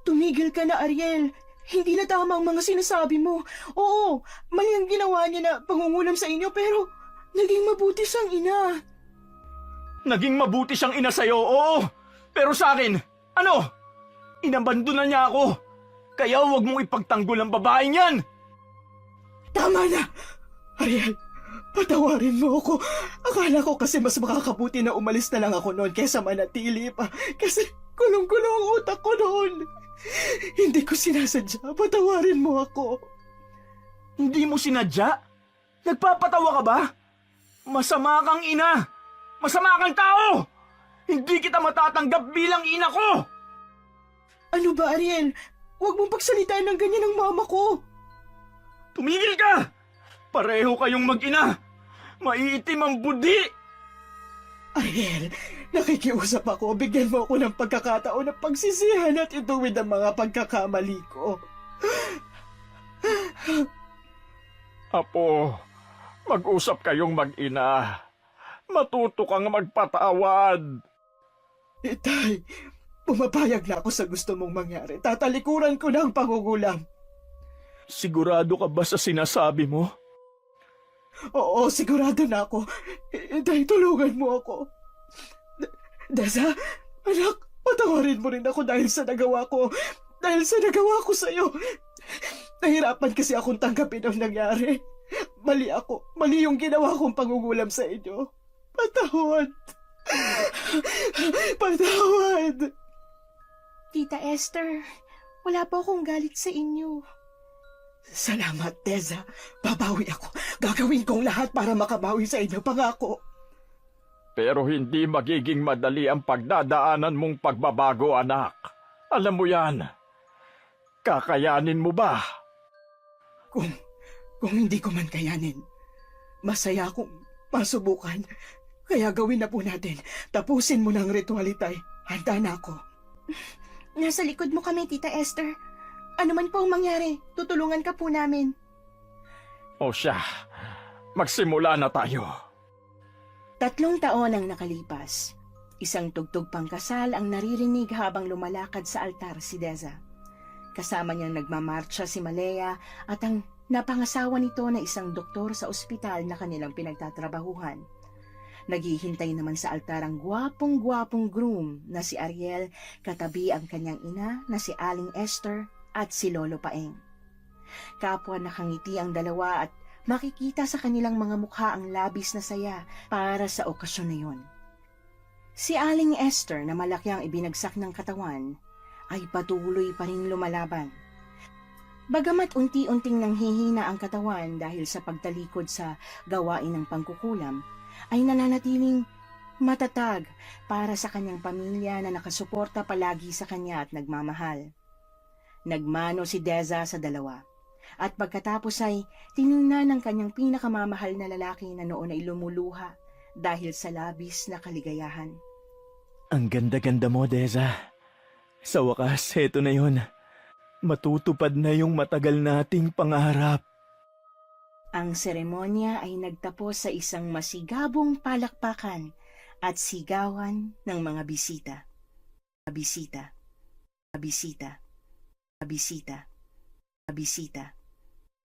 Tumigil ka na, Ariel. Hindi na tama ang mga sinasabi mo. Oo, mali ang ginawa niya na pangungulam sa inyo pero naging mabuti siyang ina. Naging mabuti siyang ina sa'yo, oo. Pero sa akin, ano? Inabandona niya ako. Kaya huwag mong ipagtanggol ang babaeng yan. Tama na! Ariel, patawarin mo ako. Akala ko kasi mas makakabuti na umalis na lang ako noon kaysa manatili pa. Kasi kulong-kulong ang utak ko noon. Hindi ko sinasadya. Patawarin mo ako. Hindi mo sinadya? Nagpapatawa ka ba? Masama kang ina. Masama kang tao. Hindi kita matatanggap bilang ina ko. Ano ba, Ariel? Huwag mong pagsalitaan ng ganyan ng mama ko. Tumigil ka! Pareho kayong mag-ina. Maiitim ang budi. Ariel, nakikiusap ako. Bigyan mo ako ng pagkakataon na pagsisihan at ituwid ang mga pagkakamali ko. Apo, mag-usap kayong mag-ina. Matuto kang magpatawad. Itay, pumapayag na ako sa gusto mong mangyari. Tatalikuran ko na ang pangugulam. Sigurado ka ba sa sinasabi mo? Oo, sigurado na ako. Itay, tulungan mo ako. Deza, anak, patawarin mo rin ako dahil sa nagawa ko. Dahil sa nagawa ko sa'yo. Nahirapan kasi akong tanggapin ang nangyari. Mali ako. Mali yung ginawa kong pangungulam sa inyo. Patawad. Patawad. Tita Esther, wala po akong galit sa inyo. Salamat, Tessa. Babawi ako. Gagawin kong lahat para makabawi sa inyo, pangako. Pero hindi magiging madali ang pagdadaanan mong pagbabago, anak. Alam mo yan. Kakayanin mo ba? Kung hindi ko man kayanin, masaya akong masubukan. Kaya gawin na po natin. Tapusin mo ng ritual, Itay. Handa na ako. Nasa likod mo kami, Tita Esther. Ano man po ang mangyari, tutulungan ka po namin. O siya, magsimula na tayo. 3 taon ang nakalipas. Isang tugtog pang kasal ang naririnig habang lumalakad sa altar si Deza. Kasama niyang nagmamarcha si Malaya at ang napangasawa nito na isang doktor sa ospital na kanilang pinagtatrabahuhan. Naghihintay naman sa altar ang gwapong-gwapong groom na si Ariel, katabi ang kanyang ina na si Aling Esther at si Lolo Paeng. Kapwa nakangiti ang dalawa at makikita sa kanilang mga mukha ang labis na saya para sa okasyon na yun. Si Aling Esther na malaki ang ibinagsak ng katawan ay patuloy pa rin lumalaban. Bagamat unti-unting nanghihina ang katawan dahil sa pagtalikod sa gawain ng pangkukulam, ay nananatiling matatag para sa kanyang pamilya na nakasuporta palagi sa kanya at nagmamahal. Nagmano si Deza sa dalawa. At pagkatapos ay tiningnan ng kanyang pinakamamahal na lalaki na noon ay lumuluha dahil sa labis na kaligayahan. Ang ganda-ganda mo, Deza. Sa wakas, heto na yun. Matutupad na yung matagal nating pangarap. Ang seremonya ay nagtapos sa isang masigabong palakpakan at sigawan ng mga bisita. Bisita. Bisita. Bisita. Bisita.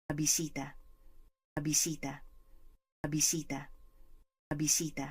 Bisita. Bisita. Bisita. Bisita.